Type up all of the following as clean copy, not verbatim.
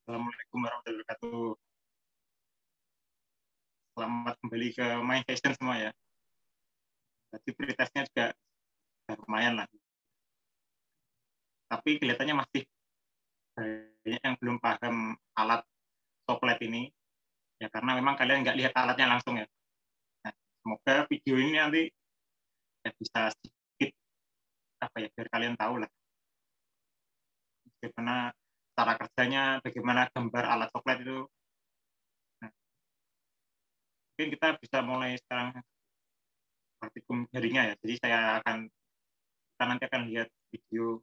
Assalamualaikum warahmatullahi wabarakatuh. Selamat kembali ke My Fashion semua ya. Jadi pretestnya juga lumayan lah. Tapi kelihatannya masih banyak yang belum paham alat soplet ini. Ya karena memang kalian nggak lihat alatnya langsung ya. Nah, semoga video ini nanti ya bisa sedikit biar kalian tahu lah bagaimana cara kerjanya, bagaimana gambar alat soplet itu. Nah, mungkin kita bisa mulai sekarang praktikum jarinya ya. Jadi kita nanti akan lihat video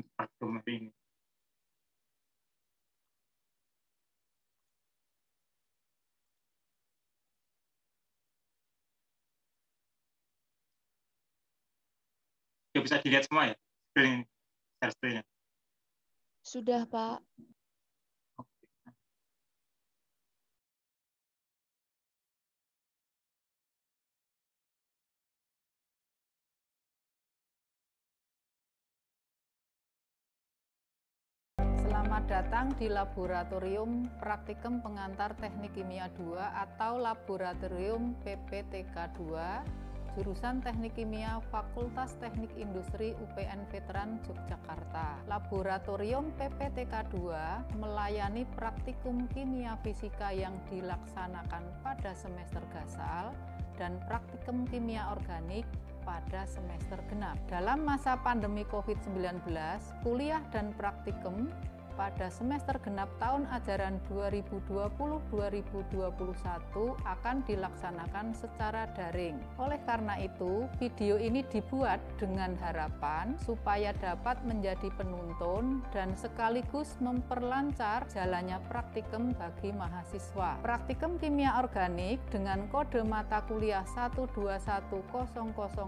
untuk praktikum hari ini. Ya bisa dilihat semua ya screen-nya. Sudah, Pak. Selamat datang di Laboratorium Praktikum Pengantar Teknik Kimia 2 atau Laboratorium PPTK 2, jurusan Teknik Kimia Fakultas Teknik Industri UPN Veteran Yogyakarta. Laboratorium PPTK 2 melayani praktikum kimia fisika yang dilaksanakan pada semester gasal dan praktikum kimia organik pada semester genap. Dalam masa pandemi COVID-19, kuliah dan praktikum pada semester genap tahun ajaran 2020-2021 akan dilaksanakan secara daring. Oleh karena itu, video ini dibuat dengan harapan supaya dapat menjadi penuntun dan sekaligus memperlancar jalannya praktikum bagi mahasiswa. Praktikum kimia organik dengan kode mata kuliah 12100091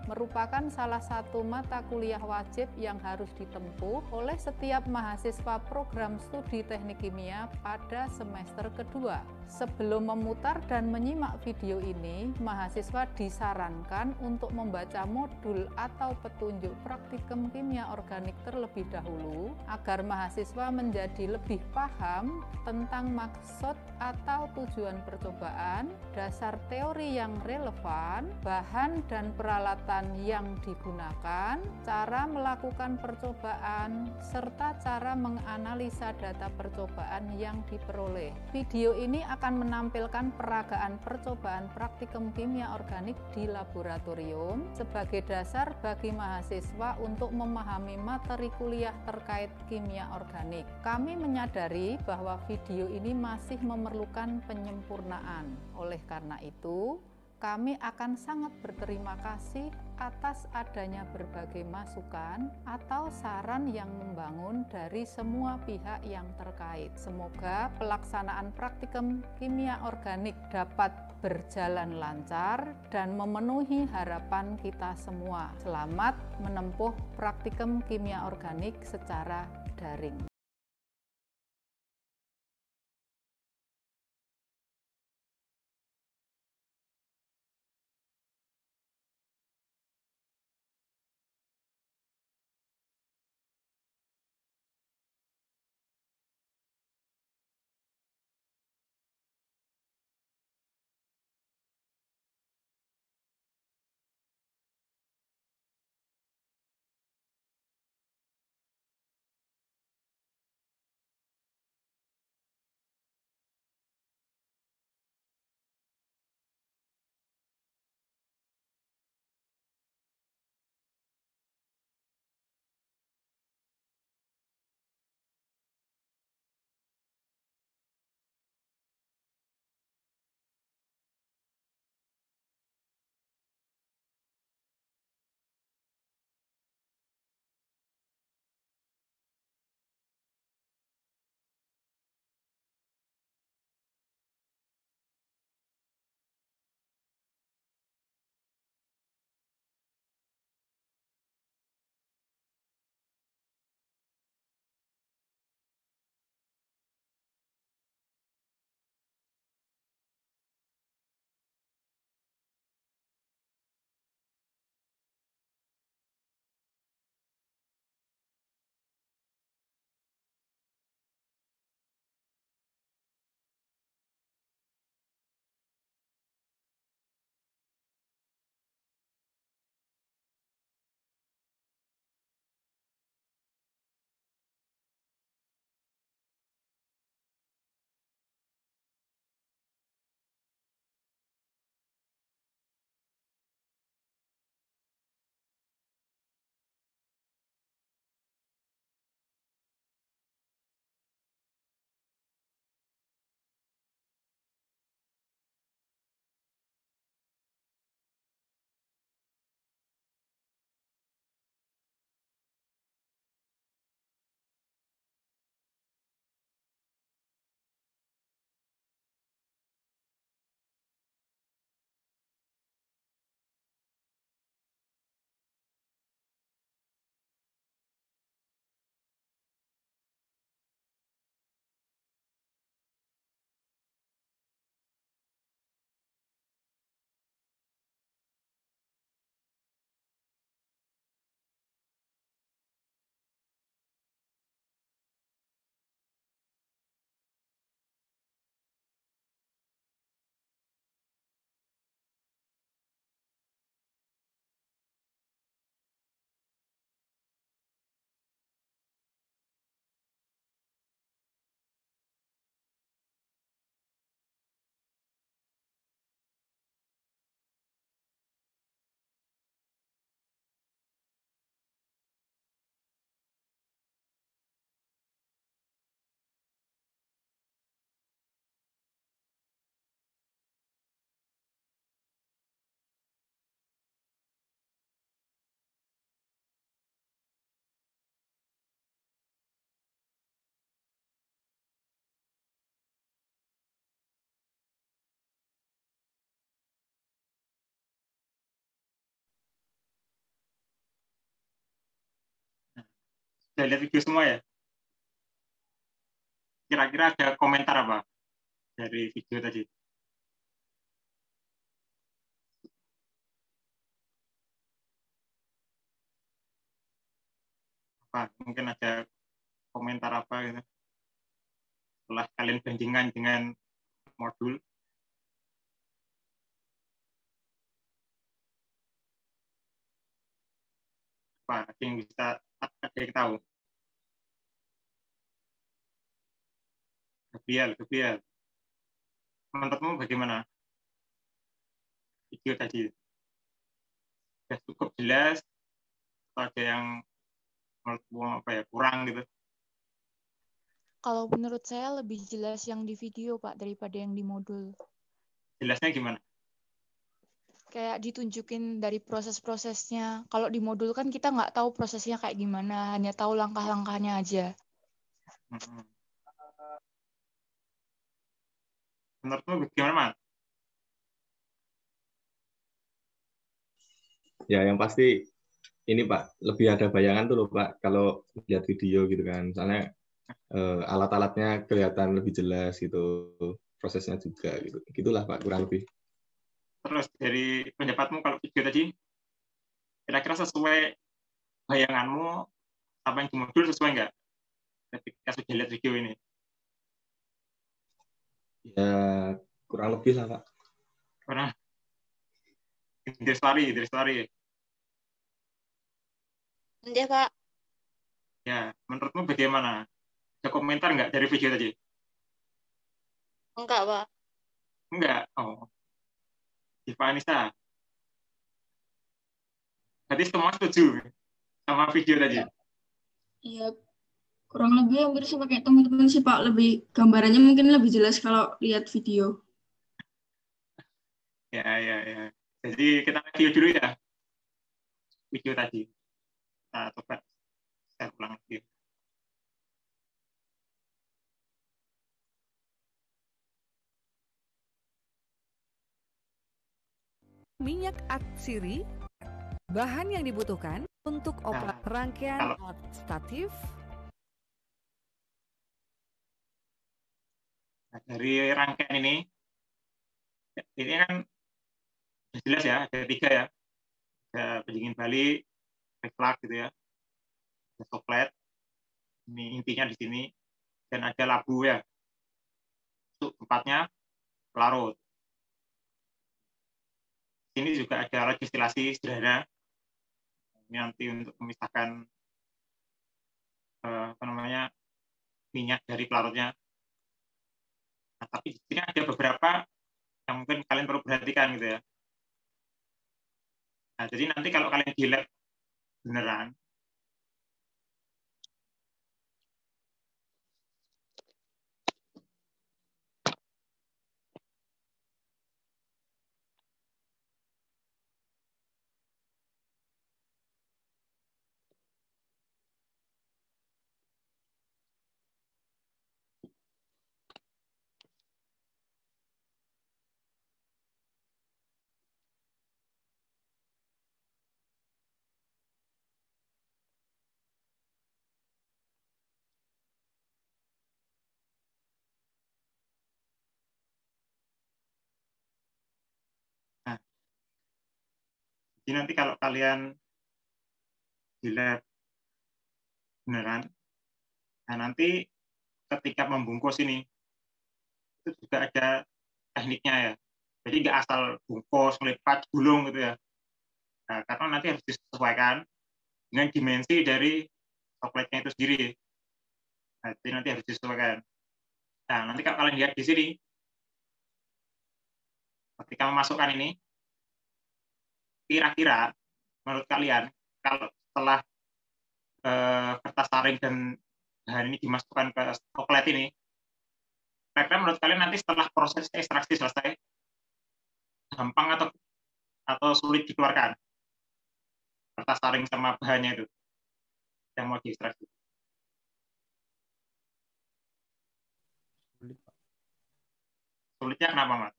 merupakan salah satu mata kuliah wajib yang harus ditempuh oleh setiap mahasiswa program studi teknik kimia pada semester kedua. Sebelum memutar dan menyimak video ini, mahasiswa disarankan untuk membaca modul atau petunjuk praktikum kimia organik terlebih dahulu agar mahasiswa menjadi lebih paham tentang maksud atau tujuan percobaan, dasar teori yang relevan, bahan dan peralatan yang digunakan, cara melakukan percobaan, serta cara menganalisa data percobaan yang diperoleh. Video ini akan menampilkan peragaan percobaan praktikum kimia organik di laboratorium sebagai dasar bagi mahasiswa untuk memahami materi kuliah terkait kimia organik. Kami menyadari bahwa video ini masih memerlukan penyempurnaan. Oleh karena itu, kami akan sangat berterima kasih atas adanya berbagai masukan atau saran yang membangun dari semua pihak yang terkait. Semoga pelaksanaan praktikum kimia organik dapat berjalan lancar dan memenuhi harapan kita semua. Selamat menempuh praktikum kimia organik secara daring. Sudah lihat video semua ya? Kira-kira ada komentar apa dari video tadi? Apa? Mungkin ada komentar apa gitu? Setelah kalian bandingkan dengan modul. Apa? Ada yang bisa, ada yang tahu? Gabriel. Menurutmu bagaimana video tadi? Sudah cukup jelas atau ada yang menurutmu apa ya kurang gitu? Kalau menurut saya lebih jelas yang di video, Pak, daripada yang di modul. Jelasnya gimana? Kayak ditunjukin dari proses-prosesnya. Kalau di modul kan kita nggak tahu prosesnya kayak gimana, hanya tahu langkah-langkahnya aja. Menurutmu bagaimana, Mas? Ya, yang pasti ini Pak, lebih ada bayangan tuh loh Pak, kalau lihat video gitu kan. Misalnya alat-alatnya kelihatan lebih jelas gitu, prosesnya juga gitu. Gitulah Pak, kurang lebih. Terus dari pendapatmu kalau video tadi, kira-kira sesuai bayanganmu apa yang di modul sesuai nggak ketika sudah lihat video ini? Ya, kurang lebih lah Pak. Karena dari story. Iya, Pak. Ya, menurutmu bagaimana? Ada komentar nggak dari video tadi? Enggak, Pak. Enggak. Oh, Diva Anissa. Berarti semua setuju sama video tadi? Iya, kurang lebih hampir sama kayak teman-teman sih Pak. Lebih gambarannya mungkin lebih jelas kalau lihat video. Ya. Jadi kita review dulu ya video tadi. Kita coba saya ulang lagi. Minyak atsiri, bahan yang dibutuhkan untuk rangkaian alat statif. Nah, dari rangkaian ini kan jelas ya, ada 3 ya. Ada pendingin balik, reflux gitu ya, ada soplet, ini intinya di sini, dan ada labu ya, untuk tempatnya pelarut. Ini juga ada alat distilasi sederhana, ini nanti untuk memisahkan minyak dari pelarutnya. Nah, tapi di sini ada beberapa yang mungkin kalian perlu perhatikan gitu ya. Nah, jadi nanti kalau kalian di lab beneran, nah, jadi nanti kalau kalian di lab beneran, nah nanti ketika membungkus ini itu juga ada tekniknya ya. Jadi nggak asal bungkus, melipat, gulung gitu ya. Nah, karena nanti harus disesuaikan dengan dimensi dari coklatnya itu sendiri. Nah, jadi nanti harus disesuaikan. Nah, nanti kalau kalian lihat di sini, ketika memasukkan ini, kira-kira menurut kalian, kalau setelah kertas saring dan bahan ini dimasukkan ke coklat ini, kira-kira menurut kalian nanti setelah proses ekstraksi selesai, gampang atau sulit dikeluarkan kertas saring sama bahannya itu yang mau diekstraksi? Sulitnya kenapa, Mas?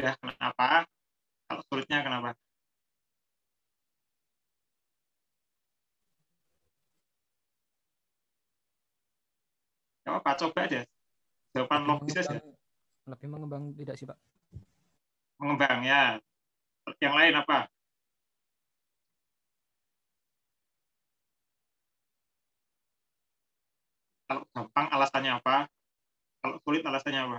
mudah kenapa? Kalau sulitnya kenapa? Gak apa-apa, coba aja. Jawaban logis aja. Lebih mengembang tidak sih, Pak? Mengembang ya. Yang lain apa? Kalau gampang alasannya apa? Kalau sulit alasannya apa?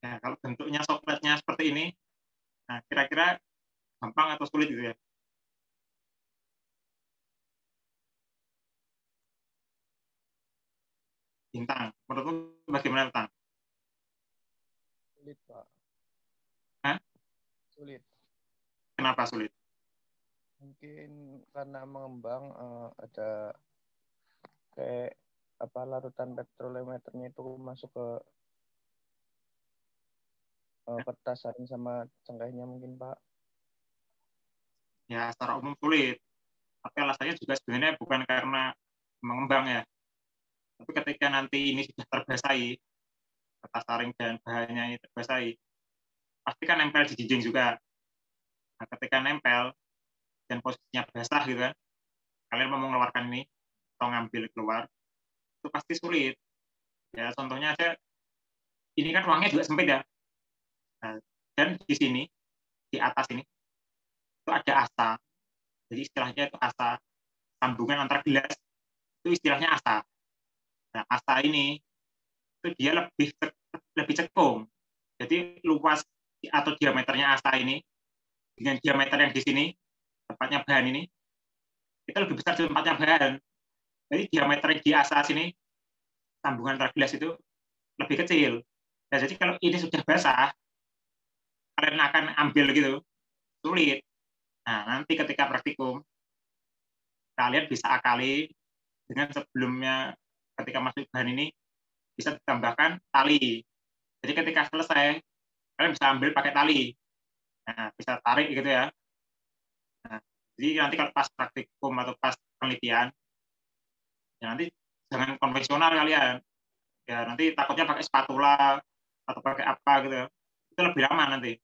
Nah, kalau bentuknya sokletnya seperti ini, nah kira-kira gampang atau sulit gitu ya? Bintang, menurutmu bagaimana Bintang? Sulit, Pak. Hah? Sulit. Kenapa sulit? Mungkin karena mengembang ada kayak apa larutan spektrometernya itu masuk ke petasan sama cengkehnya mungkin, Pak. Ya, secara umum sulit. Tapi alasannya juga sebenarnya bukan karena mengembang ya. Tapi ketika nanti ini sudah terbasahi, kertas saring dan bahannya ini terbasahi, pasti kan nempel di dinding juga. Nah, ketika nempel dan posisinya basah gitu kan, kalian mau mengeluarkan ini atau ngambil keluar, itu pasti sulit. Ya, contohnya aja, ini kan ruangnya juga sempit ya. Nah, dan di sini, di atas ini, itu ada asa. Jadi istilahnya itu asa, sambungan antar gelas, itu istilahnya asa. Nah, asa ini, itu dia lebih cekung. Jadi luas atau diameternya asa ini, dengan diameter yang di sini, tempatnya bahan ini, itu lebih besar dari tempatnya bahan. Jadi diameter di asa sini, sambungan antar gelas itu lebih kecil. Nah, jadi kalau ini sudah basah, kalian akan ambil gitu, sulit. Nah, nanti ketika praktikum, kalian bisa akali dengan sebelumnya ketika masuk bahan ini, bisa ditambahkan tali. Jadi ketika selesai, kalian bisa ambil pakai tali. Nah, bisa tarik gitu ya. Nah, jadi nanti kalau pas praktikum atau pas penelitian, ya nanti jangan konvensional kalian. Ya nanti takutnya pakai spatula atau pakai apa gitu. Itu lebih lama nanti.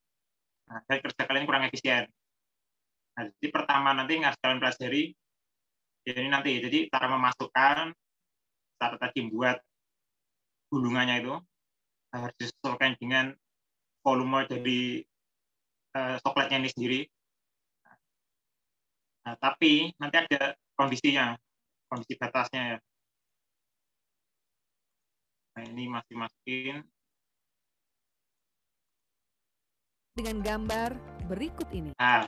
Nah, dan kerja kalian kurang efisien. Nah, jadi pertama nanti nggak kalian pelajari, ya ini nanti. Jadi cara memasukkan, cara tadi buat gulungannya itu harus disesuaikan dengan volume dari coklatnya ini sendiri. Nah, tapi nanti ada kondisinya, kondisi batasnya ya. Nah, ini masih masukin. Dengan gambar berikut ini. Nah,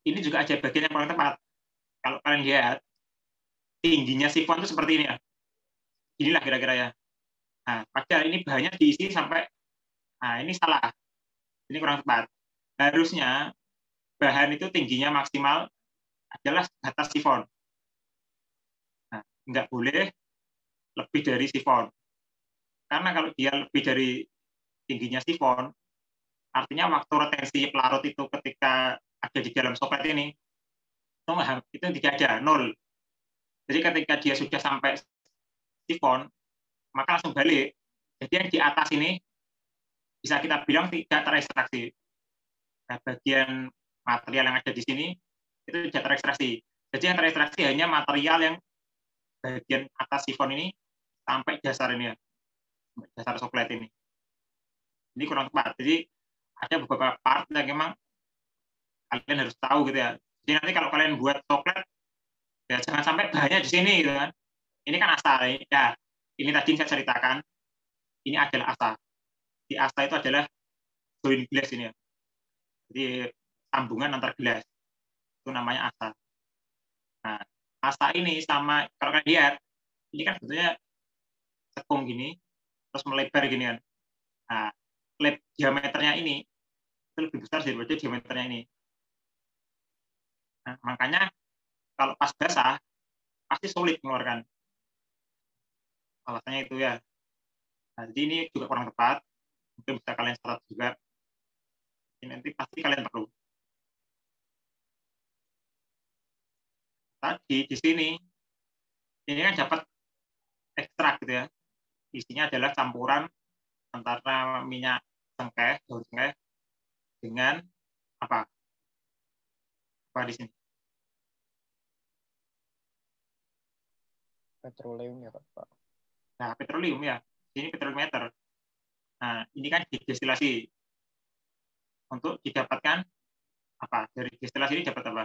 ini juga ada bagian yang paling tepat. Kalau kalian lihat, tingginya sifon itu seperti ini ya. Inilah kira-kira ya. Nah, padahal ini bahannya diisi sampai, nah ini salah. Ini kurang tepat. Harusnya bahan itu tingginya maksimal adalah batas sifon. Nah, nggak boleh lebih dari sifon. Karena kalau dia lebih dari tingginya sifon, artinya waktu retensi pelarut itu ketika ada di dalam soklet ini, itu tidak ada, 0. Jadi ketika dia sudah sampai sifon, maka langsung balik. Jadi yang di atas ini bisa kita bilang tidak terekstraksi. Nah, bagian material yang ada di sini itu tidak terekstraksi. Jadi yang terekstraksi hanya material yang bagian atas sifon ini sampai dasar ini ya, dasar soklet ini. Ini kurang tepat. Jadi ada beberapa part yang memang kalian harus tahu gitu ya. Jadi nanti kalau kalian buat soklet, ya jangan sampai bahannya di sini gitu kan. Ini kan asa. Ya, ini tadi saya ceritakan. Ini adalah asa. Di asa itu adalah join gelas ini ya. Jadi sambungan antar gelas. Itu namanya asa. Nah, asa ini sama, kalau kalian lihat, ini kan sebetulnya cekung gini, terus melebar gini kan. Nah, diameternya ini itu lebih besar daripada diameternya ini. Nah, makanya kalau pas basah, pasti sulit mengeluarkan. Alasannya itu ya. Nah, jadi ini juga kurang tepat. Mungkin bisa kalian catat juga. Ini nanti pasti kalian perlu. Tadi di sini, ini kan dapat ekstrak gitu ya. isinya adalah campuran antara minyak cengkeh, daun cengkeh dengan apa? Apa di sini? Petroleum ya Pak. Nah, petroleum ya. Ini petrolimeter. Nah, ini kan didestilasi. Untuk didapatkan apa? Dari destilasi ini dapat apa?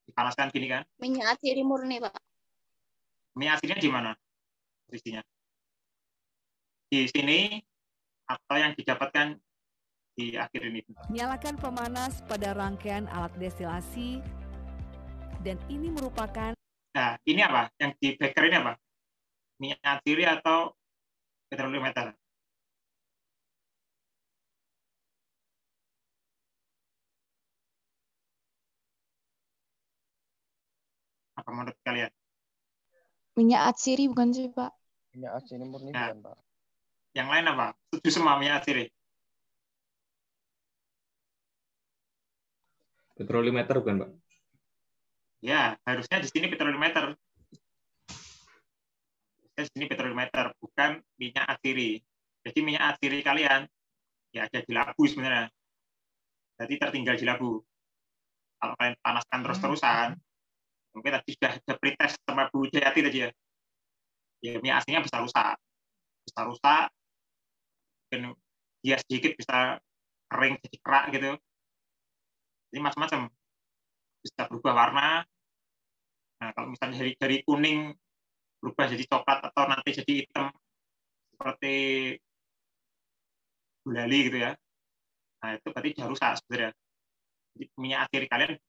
Dipanaskan gini kan? Minyak asiri murni, Pak. Minyak aslinya di mana posisinya? Di sini atau yang didapatkan di akhir ini? Nyalakan pemanas pada rangkaian alat destilasi dan ini merupakan. Nah, ini apa? Yang di beker ini apa? Minyak asiri atau petrolimeter? Apa menurut kalian? Minyak atsiri bukan sih, Pak? Minyak asiri murni Nah, bukan Pak. yang lain apa? Setuju semua minyak asiri? Petrolimeter bukan, Pak? Ya, harusnya di sini petrolimeter. Di sini petrolimeter, bukan minyak asiri. Jadi minyak asiri kalian ya ada di labu sebenarnya. Jadi tertinggal di labu. Kalau kalian panaskan terus-terusan, mungkin tadi sudah ada pretest sama Bu Jayati tadi ya. Ya minyak aslinya bisa rusak. Bisa rusak, mungkin dia sedikit bisa kering jadi kerak gitu. Jadi macam-macam. Bisa berubah warna. Nah, kalau misalnya dari kuning berubah jadi coklat atau nanti jadi hitam seperti gulali gitu ya. Nah, itu berarti sudah rusak sebenarnya. Jadi minyak asiri kalian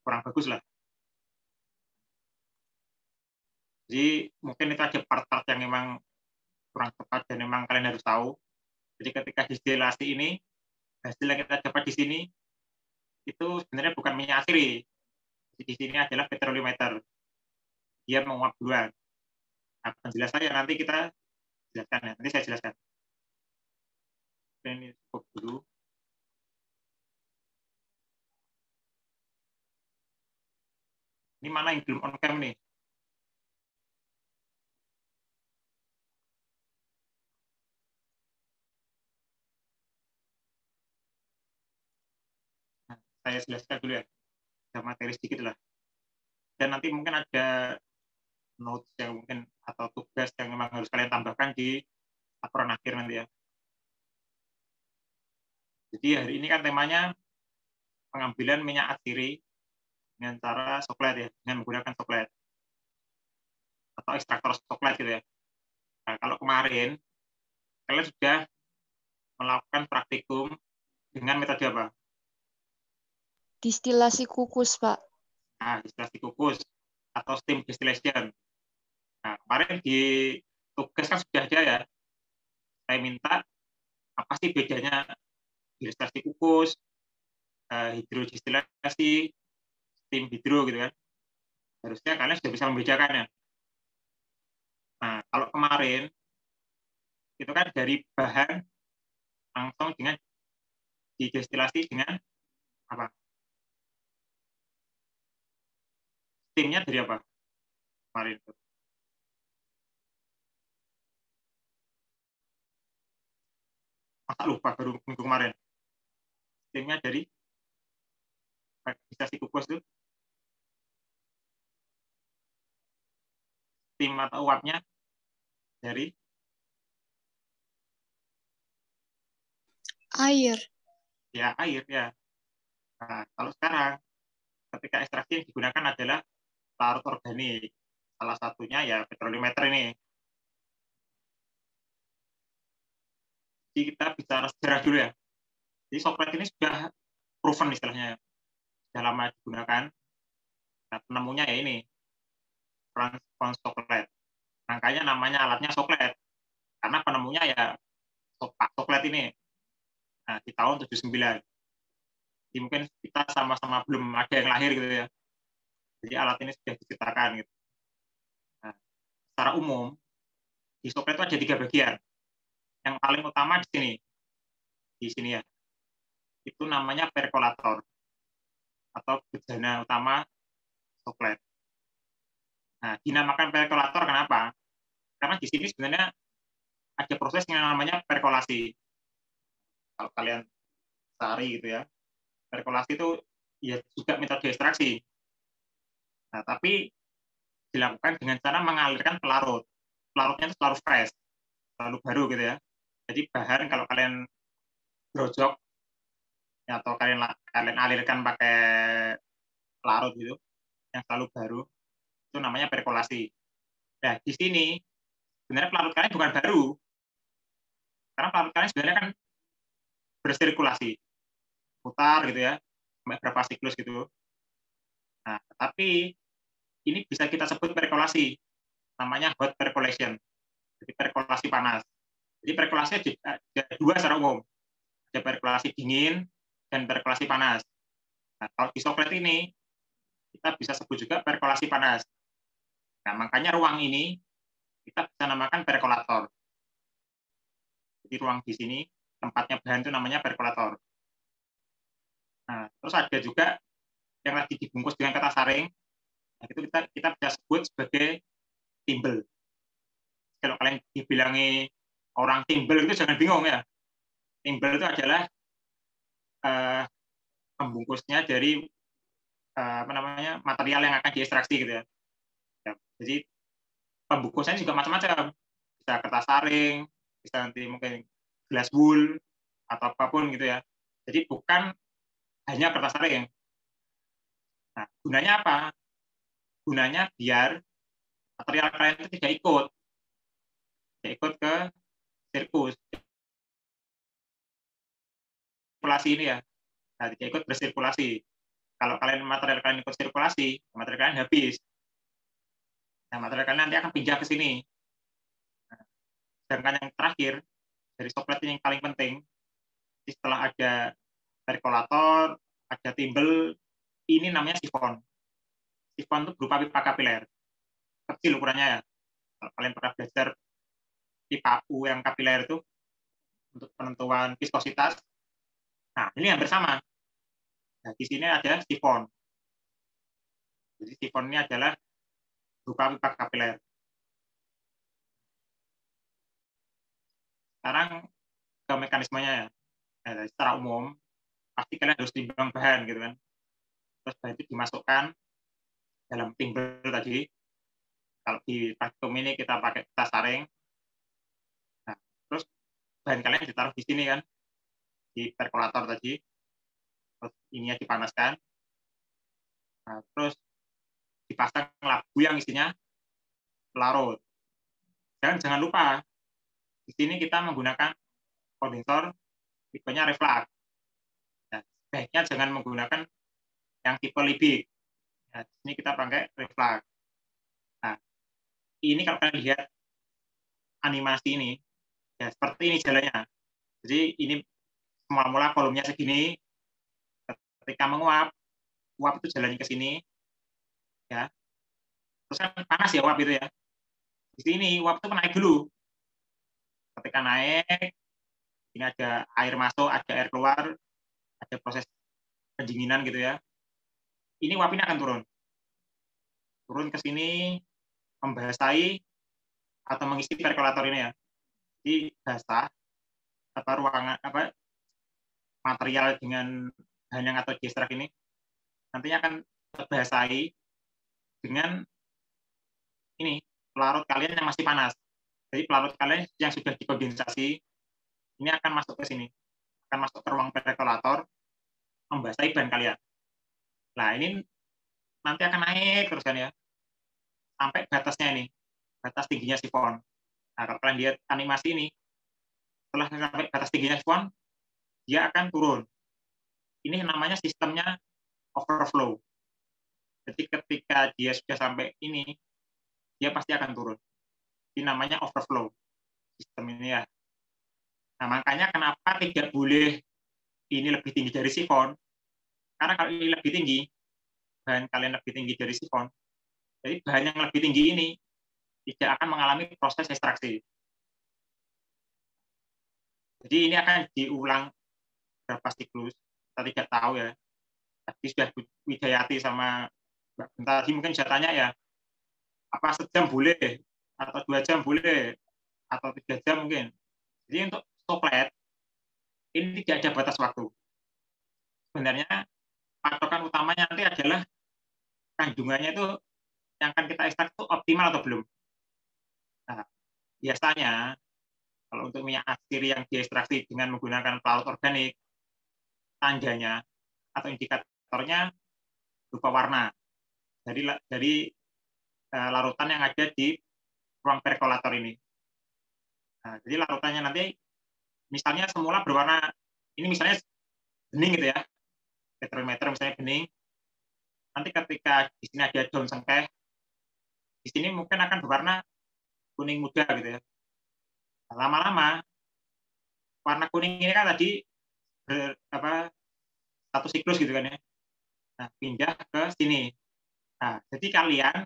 kurang bagus lah. Jadi mungkin itu ada part-part yang memang kurang tepat dan memang kalian harus tahu. Jadi ketika distilasi ini, hasil yang kita dapat di sini itu sebenarnya bukan minyak asiri. Di sini adalah petrolimeter. Dia menguap duluan. Nah, penjelasannya nanti kita jelaskan ya. Nanti saya jelaskan. Ini cukup dulu. Ini mana yang belum on cam nih? Nah, saya jelaskan dulu ya. Ada materi sedikit lah. Dan nanti mungkin ada notes yang mungkin atau tugas yang memang harus kalian tambahkan di laporan akhir nanti ya. Jadi hari ini kan temanya pengambilan minyak asiri dengan cara soklet ya, dengan menggunakan soklet atau ekstraktor soklet gitu ya. Nah, kalau kemarin kalian sudah melakukan praktikum dengan metode apa? Distilasi kukus, Pak. Nah, distilasi kukus atau steam distillation. Nah, kemarin di tugas kan sudah ada ya. Saya minta apa sih bedanya distilasi kukus, hidrodistilasi, steam hidro gitu kan. Harusnya kalian sudah bisa membedakannya. Nah, kalau kemarin itu kan dari bahan langsung dengan didestilasi dengan apa? Steamnya dari apa? Kemarin itu. Masa lupa baru minggu kemarin. Steamnya dari distillasi kukus itu. Steam atau uapnya dari Air. ya air ya. Nah, kalau sekarang ketika ekstraksi yang digunakan adalah larut organik. Salah satunya ya petrolimeter ini. Jadi kita bicara sejarah dulu ya. Jadi soklet ini sudah proven istilahnya. Sudah lama digunakan. Nah, penemunya ya ini. Franz von Soklet. Makanya namanya alatnya soklet. Karena penemunya ya Pak Soklet ini. Nah, di tahun 79. Jadi mungkin kita sama-sama belum ada yang lahir gitu ya. Jadi alat ini sudah diciptakan gitu. Nah, secara umum di soklet itu ada 3 bagian. Yang paling utama di sini ya. Itu namanya perkolator atau bejana utama soklet. Nah, dinamakan perkolator kenapa? Karena di sini sebenarnya ada proses yang namanya perkolasi. Kalau kalian cari gitu ya, perkolasi itu ya juga metode ekstraksi. Nah, tapi dilakukan dengan cara mengalirkan pelarut. Pelarutnya itu selalu fresh, selalu baru gitu ya. Jadi bahan kalau kalian grojok ya, atau kalian alirkan pakai pelarut gitu, yang selalu baru, itu namanya perkolasi. Nah, di sini sebenarnya pelarut kalian bukan baru, karena pelarut kalian sebenarnya kan bersirkulasi, putar gitu ya, berapa siklus gitu. Nah, tapi ini bisa kita sebut perkolasi, namanya hot percolation, jadi perkolasi panas. Jadi perkolasi ada dua secara umum, ada perkolasi dingin dan perkolasi panas. Nah, kalau di soklet ini kita bisa sebut juga perkolasi panas. Nah, makanya ruang ini kita bisa namakan perkolator. Jadi ruang di sini tempatnya bahan itu namanya perkolator. Nah, terus ada juga yang lagi dibungkus dengan kertas saring, nah, itu kita bisa sebut sebagai timbel. Kalau kalian dibilangi orang timbel itu jangan bingung ya. Timbel itu adalah pembungkusnya dari apa namanya, material yang akan diekstraksi gitu ya. Jadi pembungkusannya juga macam-macam. Bisa kertas saring, bisa nanti mungkin glass wool atau apapun gitu ya. Jadi bukan hanya kertas saring. Nah, gunanya apa? Gunanya biar material kalian itu tidak ikut ke sirkus. Sirkulasi ini ya. Nah, tidak ikut bersirkulasi. Kalau material kalian ikut sirkulasi, material kalian habis. Nah, material kalian nanti akan pindah ke sini. Nah, sedangkan yang terakhir, dari soklet ini yang paling penting, setelah ada perkolator, ada timbel, ini namanya sifon. Sifon itu berupa pipa kapiler. Kecil ukurannya ya. Kalau kalian pernah belajar pipa U yang kapiler itu, untuk penentuan viskositas, nah ini yang bersama. Nah, di sini ada sifon. Jadi sifon ini adalah berupa pipa kapiler. Sekarang ke mekanismenya ya. Nah, secara umum pasti kalian harus timbang bahan gitu kan. Terus bahan itu dimasukkan dalam timbel tadi. Kalau di praktikum ini kita pakai kertas saring. Nah, terus bahan kalian ditaruh di sini kan, di perkolator tadi. Terus ininya dipanaskan. Nah, terus dipasang labu yang isinya pelarut. Jangan lupa, di sini kita menggunakan kondensor tipenya reflux. Nah, sebaiknya jangan menggunakan yang tipe Liebig. Nah, di sini kita pakai reflux. Nah, ini kalau kalian lihat animasi ini, ya seperti ini jalannya. Jadi ini mula-mula volumenya segini, ketika menguap, uap itu jalannya ke sini, ya. Terus kan panas ya uap itu ya. Di sini uap itu naik dulu. Ketika naik, ini ada air masuk, ada air keluar, ada proses pendinginan gitu ya. Ini uap ini akan turun. Turun ke sini, membasahi atau mengisi perkolator ini ya. Jadi basah ruangan material dengan bahan yang atau diekstrak ini nantinya akan terbasahi dengan ini pelarut kalian yang masih panas. Jadi pelarut kalian yang sudah dikondensasi ini akan masuk ke sini, akan masuk ke ruang perkolator, membasahi bahan kalian. Nah, ini nanti akan naik terus kan ya, sampai batasnya ini, batas tingginya sifon. Nah, kalau kalian lihat animasi ini, setelah sampai batas tingginya sifon, dia akan turun. Ini namanya sistemnya overflow. Jadi ketika dia sudah sampai ini, dia pasti akan turun. Ini namanya overflow sistem ini ya. Nah, makanya kenapa tidak boleh ini lebih tinggi dari sifon? Karena kalau ini lebih tinggi, bahan kalian lebih tinggi dari sifon, jadi bahan yang lebih tinggi ini tidak akan mengalami proses ekstraksi. Jadi ini akan diulang berapa siklus, kita tidak tahu ya. Tadi sudah Widayati sama Mbak Bentari mungkin bisa tanya ya, apa sejam boleh atau 2 jam boleh atau 3 jam mungkin. Jadi untuk coklat ini tidak ada batas waktu. Sebenarnya patokan utamanya nanti adalah kandungannya itu yang akan kita ekstrak itu optimal atau belum. Nah, biasanya kalau untuk minyak atsiri yang diekstraksi dengan menggunakan pelarut organik, tandanya atau indikatornya berupa warna dari larutan yang ada di ruang perkolator ini. Nah, jadi larutannya nanti misalnya semula berwarna, ini misalnya bening gitu ya, petrometer misalnya bening, nanti ketika di sini ada daun cengkeh, di sini mungkin akan berwarna kuning muda gitu ya. Nah, lama-lama warna kuning ini kan tadi satu siklus gitu kan ya. Nah, pindah ke sini. Nah, jadi kalian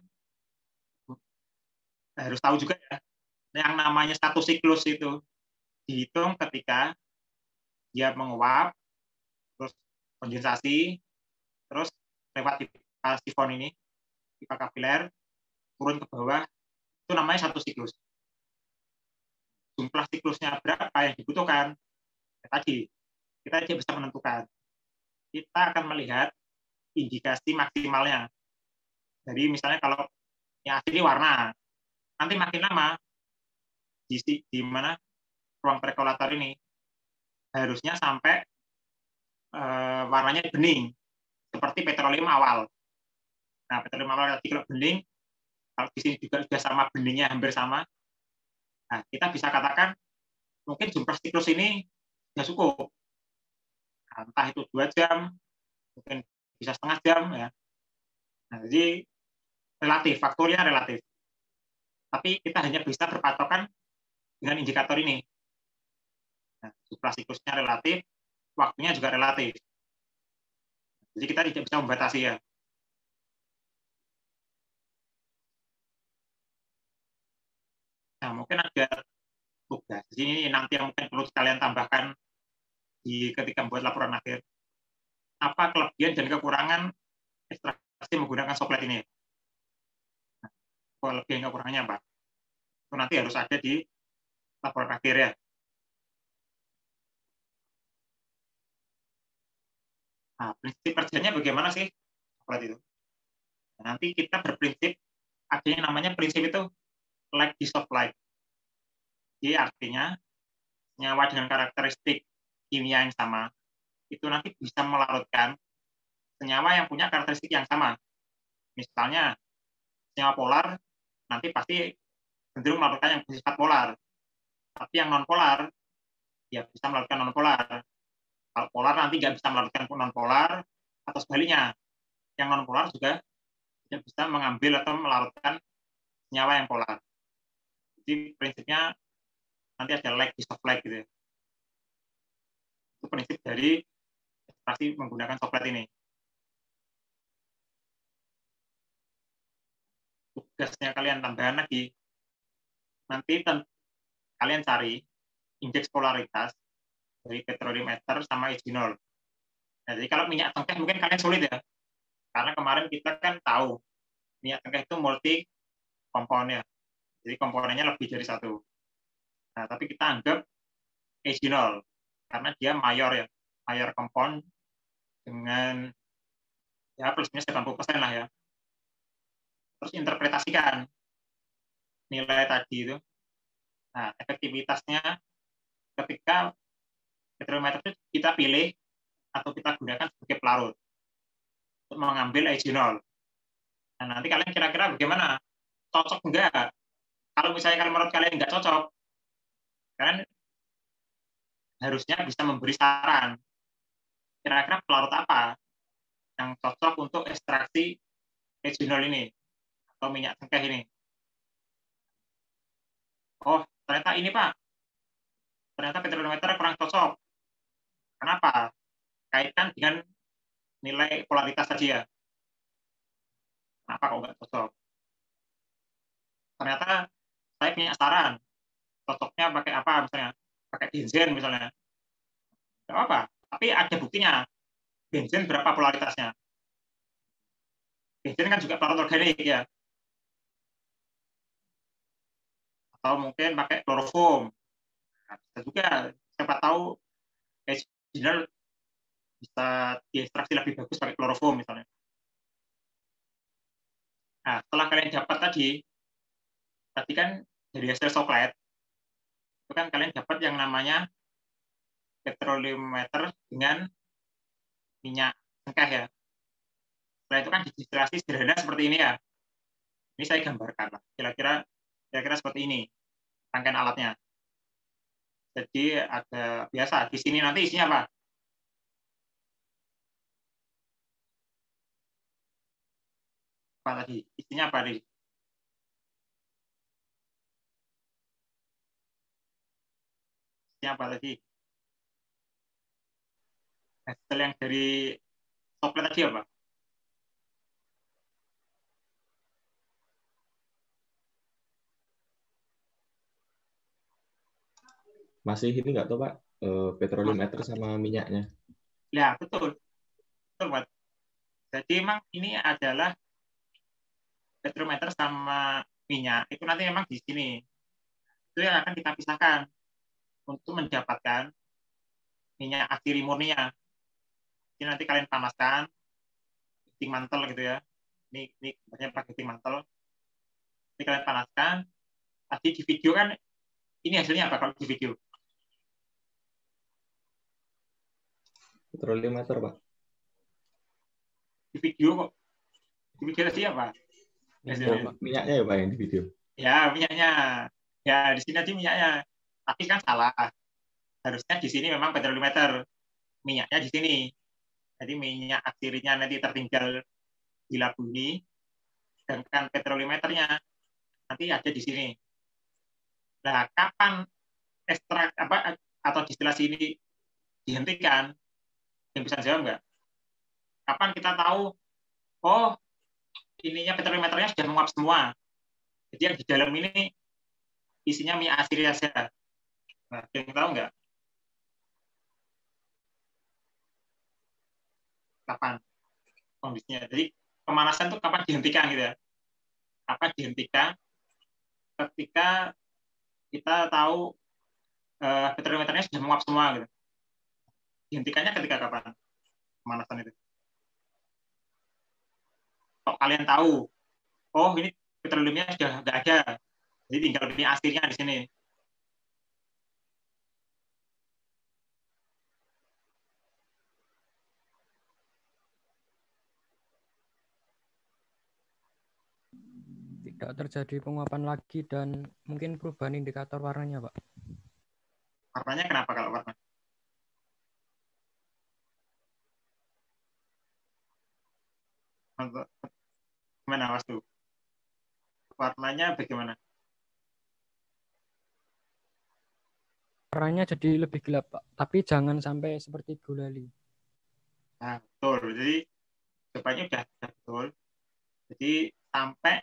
harus tahu juga ya, yang namanya satu siklus itu dihitung ketika dia menguap, terus kondensasi, terus lewat pipa sifon ini, pipa kapiler, turun ke bawah, itu namanya satu siklus. Jumlah siklusnya berapa yang dibutuhkan? Ya, tadi, kita tidak bisa menentukan. Kita akan melihat indikasi maksimalnya. Jadi misalnya kalau yang asli warna, nanti makin lama di mana ruang perkolator ini harusnya sampai warnanya bening seperti petroleum awal. Nah, petroleum awal tadi kalau bening, kalau di sini juga sudah sama beningnya hampir sama. Nah, kita bisa katakan mungkin jumlah siklus ini sudah cukup. Nah, entah itu 2 jam, mungkin bisa setengah jam ya. Nah, jadi relatif, faktornya relatif. Tapi kita hanya bisa berpatokan dengan indikator ini. Nah, jumlah siklusnya relatif, waktunya juga relatif. Jadi kita tidak bisa membatasi ya. Nah, mungkin ada tugas. Di sini nanti yang mungkin perlu kalian tambahkan ketika membuat laporan akhir. Apa kelebihan dan kekurangan ekstraksi menggunakan soklet ini? Nah, kelebihan kekurangannya apa? Itu nanti harus ada di laporan akhir ya. Nah, prinsip kerjanya bagaimana sih soklet itu? Nah, nanti kita berprinsip, adanya namanya prinsip itu like dissolve like. Jadi artinya senyawa dengan karakteristik kimia yang sama itu nanti bisa melarutkan senyawa yang punya karakteristik yang sama. Misalnya senyawa polar nanti pasti cenderung melarutkan yang bersifat polar. Tapi yang non polar ya bisa melarutkan non polar. Kalau polar nanti nggak bisa melarutkan non polar, atau sebaliknya yang non polar juga tidak bisa mengambil atau melarutkan senyawa yang polar. Jadi prinsipnya nanti ada like dissolve like gitu ya. Itu prinsip dari ekstraksi menggunakan soklet ini. Tugasnya kalian tambahan lagi, nanti kalian cari indeks polaritas dari petroleum ether sama eugenol. Nah, jadi kalau minyak cengkeh mungkin kalian sulit ya, karena kemarin kita kan tahu minyak cengkeh itu multi komponen, jadi komponennya lebih dari satu. Nah, tapi kita anggap eugenol karena dia mayor ya, mayor kompon dengan ya plus minus 80% lah ya. Terus interpretasikan nilai tadi itu. Nah, efektivitasnya ketika petroleum ether kita pilih atau kita gunakan sebagai pelarut untuk mengambil eugenol. Nah, nanti kalian kira-kira bagaimana? Cocok enggak? Kalau misalnya menurut kalian enggak cocok, kalian harusnya bisa memberi saran. Kira-kira pelarut apa yang cocok untuk ekstraksi eugenol ini atau minyak cengkeh ini? Oh, ternyata ini Pak. Ternyata petroleum ether kurang cocok. Kenapa? Kaitan dengan nilai polaritas tadi ya. Kenapa kok nggak cocok? Ternyata saya punya saran. Cocoknya pakai apa misalnya? Pakai benzen misalnya. Nggak apa-apa. Tapi ada buktinya. Benzen berapa polaritasnya? Benzen kan juga pelarut organik ya. atau mungkin pakai kloroform. Nah, bisa juga, siapa tahu H-General bisa diekstraksi lebih bagus pakai kloroform misalnya. Nah, setelah kalian dapat tadi kan dari hasil soklet, itu kan kalian dapat yang namanya petroliometer dengan minyak cengkeh ya. Setelah itu kan didistilasi sederhana seperti ini ya. Ini saya gambarkan lah. Kira-kira seperti ini rangkaian alatnya. Jadi ada biasa di sini nanti isinya apa? Apa tadi? Isinya apa tadi? Isinya apa tadi? Hasil yang dari soklet tadi apa? Masih ini nggak tahu Pak, petroliometer sama minyaknya. Ya, betul. Betul, Pak. Jadi memang ini adalah petroliometer sama minyak. Itu nanti memang di sini. Itu yang akan kita pisahkan untuk mendapatkan minyak asli murninya. Jadi nanti kalian panaskan, heating mantle gitu ya. Ini sebenarnya pakai heating mantle. Jadi kalian panaskan. Tadi di video kan, ini hasilnya apa kalau di video? Petroliometer Pak. Di video kok. Di video tadi apa? Minyaknya ya Pak yang di video. Ya, minyaknya. Ya, di sini tadi minyaknya. Tapi kan salah. Harusnya di sini memang petroliometer. Minyaknya di sini. Jadi minyak akhirnya nanti tertinggal di labu ini. Sedangkan petroliometernya nanti ada di sini. Nah, kapan ekstrak apa atau distilasi ini dihentikan? Yang bisa jawab nggak? Kapan kita tahu, oh, ininya petroliometernya sudah menguap semua. Jadi yang di dalam ini isinya minyak asli saja. Nah, yang tahu nggak? Kapan kondisinya? Jadi pemanasan itu kapan dihentikan gitu ya? Kapan dihentikan? Ketika kita tahu petroliometernya sudah menguap semua gitu. Dihentikannya ketika kapan pemanasan itu? Kalau kalian tahu, oh ini petroleumnya sudah nggak ada, jadi tinggal minyak aslinya di sini. Tidak terjadi penguapan lagi dan mungkin perubahan indikator warnanya, Pak. Warnanya kenapa kalau warna? Gimana Mas tuh? Warnanya bagaimana? Warnanya jadi lebih gelap, Pak. Tapi jangan sampai seperti gulali. Nah, betul. Jadi jawabannya sudah betul. Jadi sampai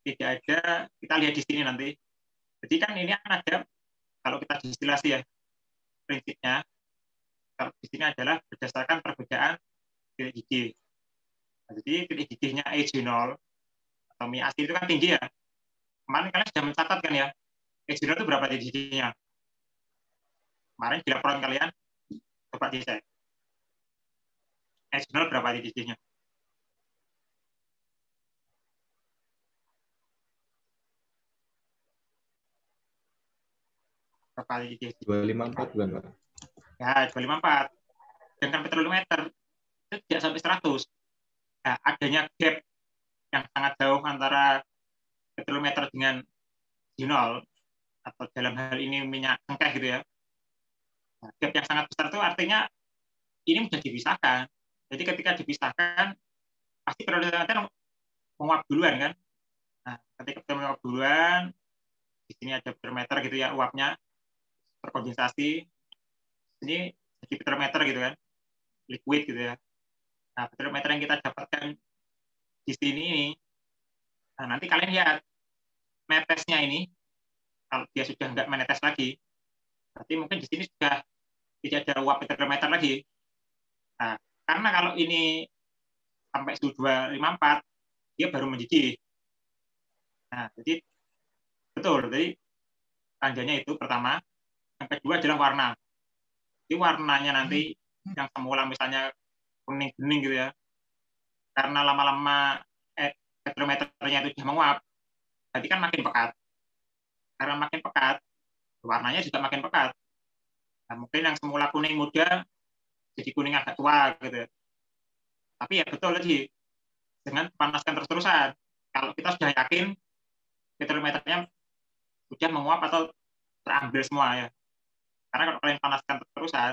tidak ada, kita lihat di sini nanti. Jadi kan ini akan ada, kalau kita distilasi ya, prinsipnya, kalau di sini adalah berdasarkan perbedaan titik gigih. Nah, jadi titik gigihnya H0 atau minyak asli itu kan tinggi ya. Kemarin kalian sudah mencatat kan ya, H0 itu berapa titik gigihnya? Kemarin di laporan kalian, coba dicek. H0 berapa titik gigihnya? Berapa titik gigih? 254 bukan Pak? Ya, 254. Dengan petroliometer, itu tidak sampai 100. Nah, adanya gap yang sangat jauh antara petroliometer dengan H0 atau dalam hal ini minyak cengkeh gitu ya. Nah, gap yang sangat besar itu artinya ini sudah dipisahkan. Jadi ketika dipisahkan pasti petroliometer menguap duluan kan. Nah, ketika menguap duluan di sini ada petroliometer gitu ya, uapnya terkondensasi. Ini jadi petroliometer gitu kan, liquid gitu ya. Nah, petroliometer yang kita dapatkan di sini ini, nah nanti kalian lihat netesnya ini, kalau dia sudah nggak menetes lagi, berarti mungkin di sini sudah tidak ada uap petroliometer lagi. Nah, karena kalau ini sampai suhu 254, dia baru mendidih. Nah, jadi betul, jadi panjangnya itu pertama. Yang kedua adalah warna. Jadi warnanya nanti yang semula misalnya kuning bening gitu ya, karena lama-lama petrometernya itu sudah menguap, berarti kan makin pekat. Karena makin pekat, warnanya juga makin pekat. Nah, mungkin yang semula kuning muda jadi kuning agak tua gitu. Tapi ya betul tadi, dengan panaskan terus-terusan. Kalau kita sudah yakin petrometernya sudah menguap atau terambil semua ya. Karena kalau kalian panaskan terus-terusan,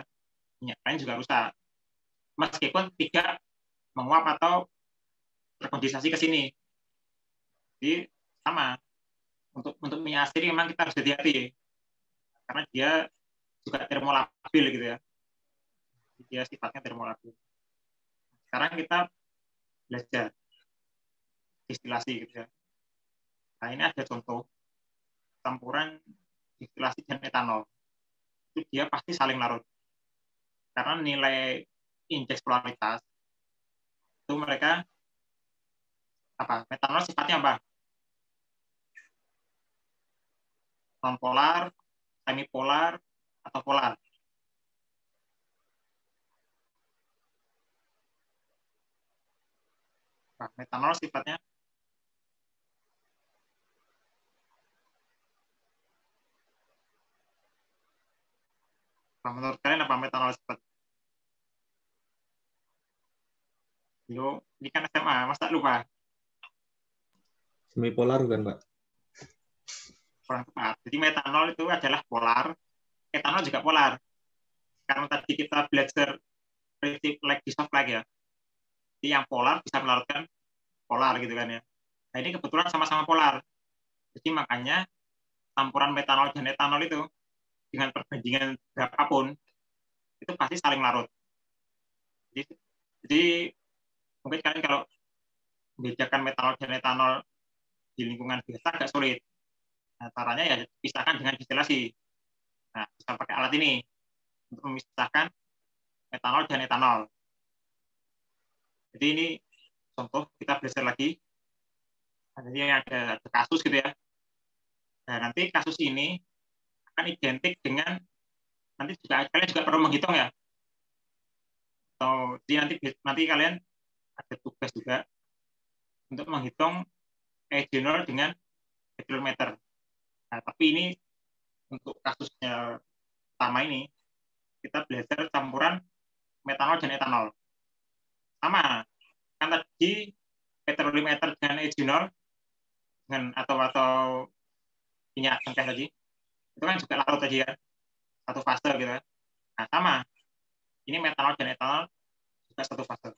minyak kalian juga rusak. Meskipun tidak menguap atau terkondensasi ke sini. Jadi sama. Untuk minyak asli memang kita harus hati-hati. Karena dia juga termolabil gitu ya. Dia sifatnya termolabil. Sekarang kita belajar distilasi gitu ya. Nah, ini ada contoh campuran distilasi dan etanol. Itu dia pasti saling larut. Karena nilai indeks polaritas itu mereka apa? Metanol sifatnya apa? Non-polar, semipolar, atau polar. Nah, metanol sifatnya menurut kalian apa metanol sifat? Yo, ini kan SMA, masa lupa? Semipolar bukan, Pak? Kurang tepat. Jadi metanol itu adalah polar, etanol juga polar. Karena tadi kita belajar prinsip lag disoft lag ya. Jadi yang polar bisa melarutkan polar gitu kan ya. Nah ini kebetulan sama-sama polar. Jadi makanya campuran metanol dan etanol itu dengan perbandingan berapapun itu pasti saling larut. Jadi mungkin kalian kalau membedakan metanol dan etanol di lingkungan biasa agak sulit. Nah, caranya ya pisahkan dengan distilasi. Nah, bisa pakai alat ini untuk memisahkan metanol dan etanol. Jadi ini contoh kita belajar lagi. Nah, ini ada kasus gitu ya. Nah, nanti kasus ini akan identik dengan nanti juga kalian juga perlu menghitung ya. Atau jadi nanti kalian ada tugas juga untuk menghitung E0 dengan hidrometer. Nah, tapi ini untuk kasusnya pertama ini kita belajar campuran metanol dan etanol. Sama kan tadi petrolimeter dengan E0 dengan atau minyak cengkeh tadi itu kan juga larut tadi ya, satu fase gitu. Nah, sama ini metanol dan etanol juga satu fase.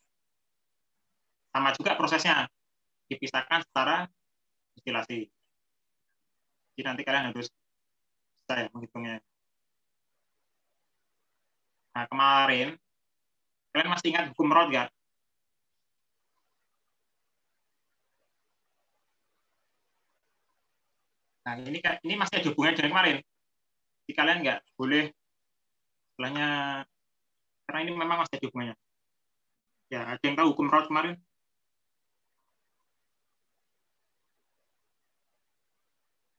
Sama juga prosesnya dipisahkan secara distilasi. Jadi nanti kalian harus bisa ya menghitungnya. Nah, kemarin kalian masih ingat hukum Raoult nggak? Nah, ini masih ada hubungannya dengan kemarin. Jadi kalian nggak boleh istilahnya, karena ini memang masih ada hubungannya. Ya, ada yang tahu hukum Raoult kemarin?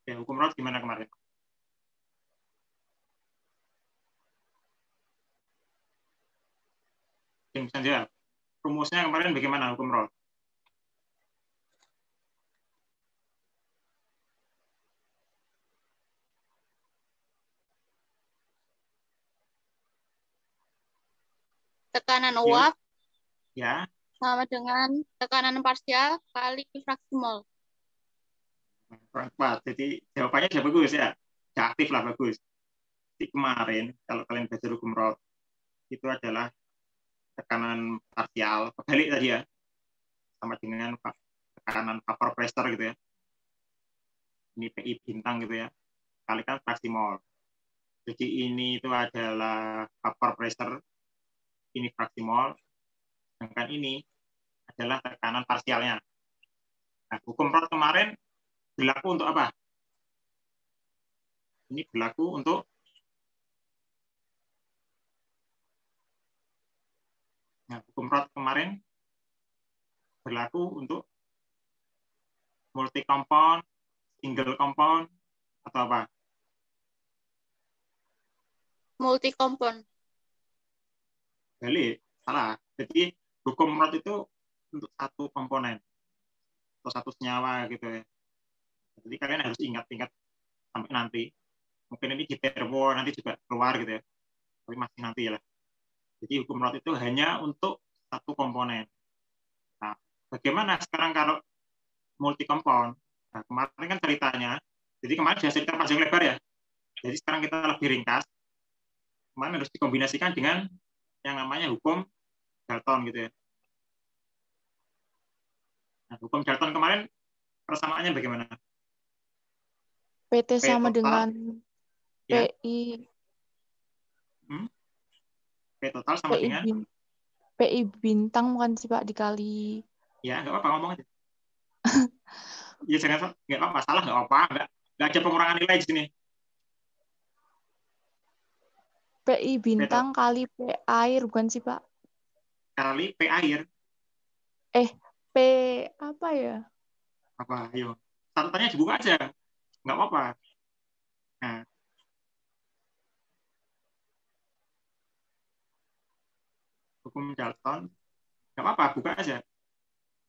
Ya, hukum Raoult gimana kemarin? Yang bisa jawab. Rumusnya kemarin bagaimana hukum Raoult? Tekanan uap ya sama dengan tekanan parsial kali fraksi mol. Kurang tepat. Jadi jawabannya sudah bagus ya. Sudah aktif lah, bagus. Jadi kemarin kalau kalian belajar hukum Raoult itu adalah tekanan parsial, kebalik tadi ya, sama dengan tekanan vapor pressure gitu ya. Ini PI bintang gitu ya, kalikan fraksi mol. Jadi ini itu adalah vapor pressure, ini fraksi mol, sedangkan ini adalah tekanan parsialnya. Nah, hukum Raoult kemarin berlaku untuk apa? Ini berlaku untuk hukum Raoult kemarin berlaku untuk multi compound, single compound, atau apa? multi kompon. Balik, salah. Jadi hukum Rath itu untuk satu komponen atau satu senyawa gitu ya. Jadi kalian harus ingat-ingat sampai nanti. Mungkin ini di termo nanti juga keluar gitu ya. Tapi masih nanti ya lah. Jadi hukum Rath itu hanya untuk satu komponen. Nah, bagaimana sekarang kalau multi kompon? Nah, kemarin kan ceritanya, jadi kemarin sudah cerita panjang lebar ya. Jadi sekarang kita lebih ringkas. Kemarin harus dikombinasikan dengan yang namanya hukum Dalton gitu ya. Nah, hukum Dalton kemarin persamaannya bagaimana? PT sama total, dengan ya. PI. P total sama dengan PI bintang bukan sih Pak dikali. Ya nggak apa-apa ngomong aja. Ya jangan nggak apa-apa, salah nggak apa-apa, nggak ada pengurangan nilai di sini. PI bintang kali P air bukan sih Pak? Kali P air. P apa ya? Apa? Ayo. Catatannya dibuka aja, nggak apa-apa. Nah. Hukum Dalton, nggak apa-apa, buka aja.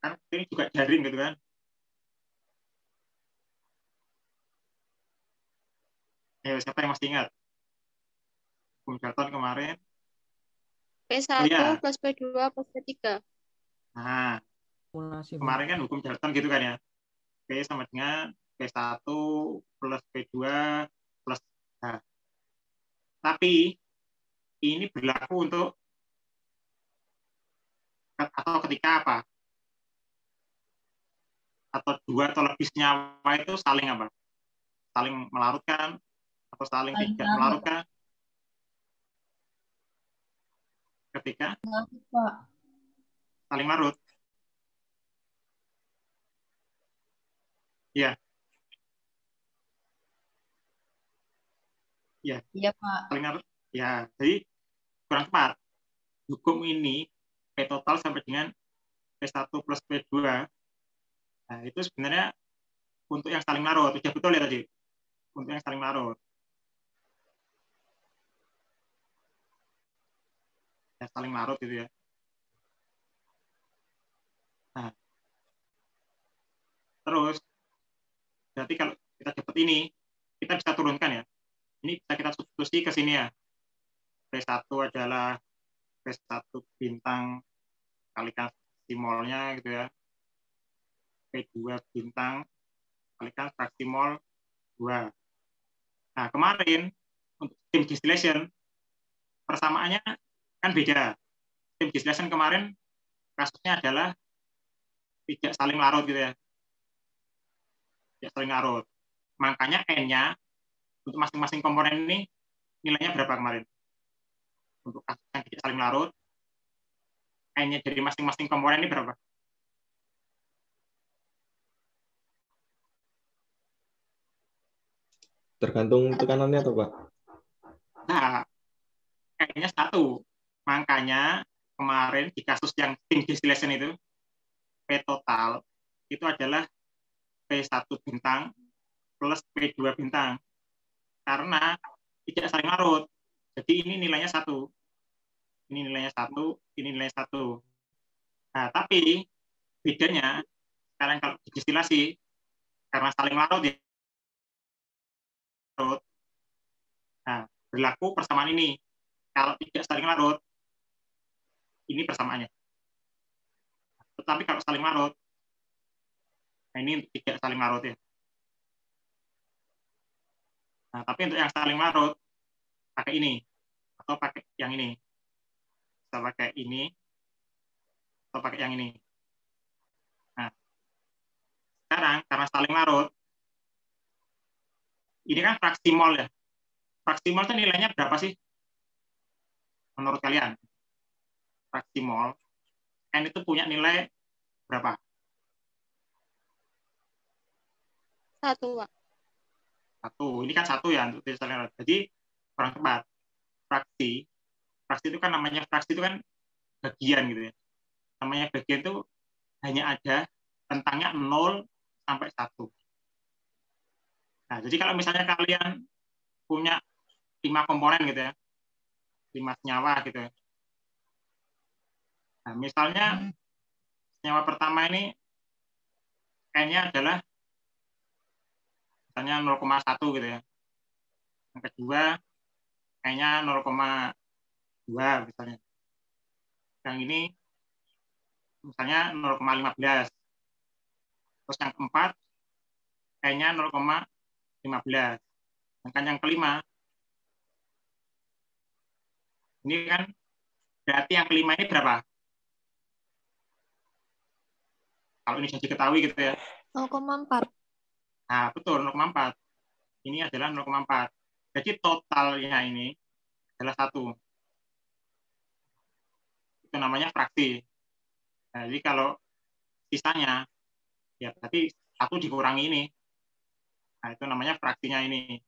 Kan ini juga jaring gitu kan. Ayo, siapa yang masih ingat? Hukum Dalton kemarin. P1 plus P2 plus P3. Nah, kemarin kan hukum Dalton gitu kan ya. P sama dengan P1 plus P2 plus H. Tapi ini berlaku untuk atau ketika apa? Atau dua atau lebih senyawa itu saling apa? Saling melarutkan atau saling tidak melarutkan? Ketika saling larut. Iya. Iya. Iya, Pak. Saling larut. Ya, jadi kurang tepat. Hukum ini P total sampai dengan P1 plus P2. Nah, itu sebenarnya untuk yang saling larut. Sudah betul ya tadi? Untuk yang saling larut. Ya, saling larut gitu ya. Nah, terus berarti kalau kita dapat ini, kita bisa turunkan ya. Ini bisa kita substitusi ke sini ya. P1 adalah P1 bintang kalikan fraksi molnya gitu ya. P2 bintang kalikan fraksi mol 2. Nah, kemarin untuk steam distillation persamaannya kan beda. Steam distillation kemarin kasusnya adalah tidak saling larut gitu ya. Tidak saling larut. Makanya N-nya untuk masing-masing komponen ini nilainya berapa kemarin? Untuk kasus yang tidak saling larut, N-nya dari masing-masing komponen ini berapa? Tergantung tekanannya tuh Pak. Nah, N-nya 1. Makanya kemarin di kasus yang steam distillation itu, P total itu adalah P1 bintang plus P2 bintang. Karena tidak saling larut. Jadi ini nilainya 1. Ini nilainya 1, ini nilainya 1. Nah, tapi bedanya sekarang kalau distilasi karena saling larut ya. Nah, berlaku persamaan ini. Kalau tidak saling larut, ini persamaannya. Tetapi kalau saling larut, nah ini tidak saling larut ya. Nah, tapi untuk yang saling larut, pakai ini. Atau pakai yang ini. Bisa pakai ini, atau pakai yang ini. Nah, sekarang karena saling larut, ini kan fraksi mol ya. Fraksi mol itu nilainya berapa sih? Menurut kalian? Fraksi mol, N itu punya nilai berapa? 1, Pak. 1. Ini kan 1 ya untuk saling larut. Jadi kurang tepat. Fraksi itu kan namanya fraksi itu kan bagian gitu ya. Namanya bagian itu hanya ada rentangnya 0 sampai 1. Nah, jadi kalau misalnya kalian punya 5 komponen gitu ya, 5 senyawa gitu. Nah, misalnya senyawa pertama ini N-nya adalah misalnya 0,1 gitu ya. Yang kedua N-nya 0,2 misalnya. Yang ini misalnya 0,15. Terus yang keempat N-nya 0,15. Sedangkan yang kelima ini kan berarti yang kelima ini berapa? Kalau ini sudah diketahui gitu ya. 0,4. Nah, betul 0,4. Ini adalah 0,4. Jadi totalnya ini adalah 1. Itu namanya fraksi. Nah, jadi kalau sisanya ya berarti 1 dikurangi ini. Nah, itu namanya fraksinya ini.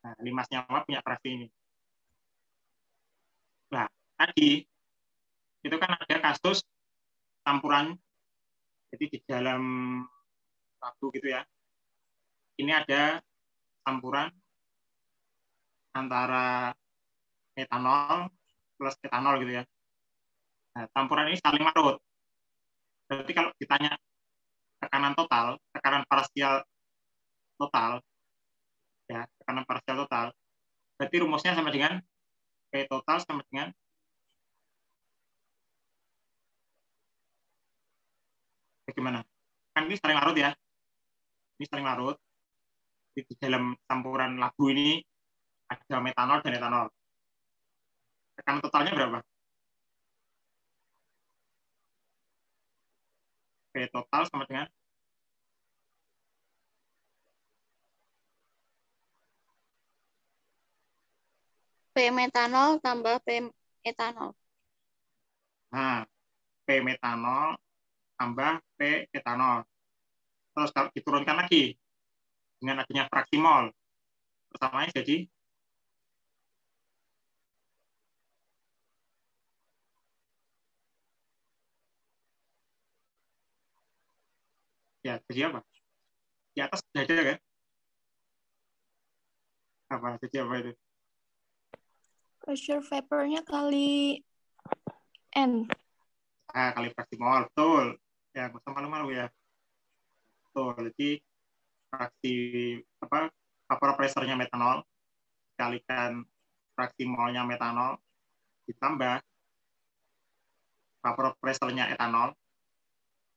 Nah, 5 senyawa punya fraksi ini. Nah, tadi itu kan ada kasus campuran, jadi di dalam satu gitu ya. Ini ada campuran antara metanol plus etanol gitu ya. Nah, campuran ini saling larut. Berarti kalau ditanya tekanan total, tekanan parsial total, ya tekanan parsial total, berarti rumusnya sama dengan P total sama dengan bagaimana? Kan ini saling larut ya. Ini saling larut. Di dalam campuran labu ini ada metanol dan etanol. Tekanan totalnya berapa? P total sama dengan P metanol tambah P etanol. Nah, P metanol tambah P etanol. Terus kalau diturunkan lagi dengan adanya fraksi mol, persamanya jadi ya jadi apa? Di atas sudah ada kan? Apa jadi apa itu? Pressure vapor-nya kali N. Ah, kali fraksi mol, betul. Ya, nggak usah malu-malu ya. Betul. Jadi fraksi apa? Vapor pressure-nya metanol dikalikan fraksi molnya metanol ditambah vapor pressure-nya etanol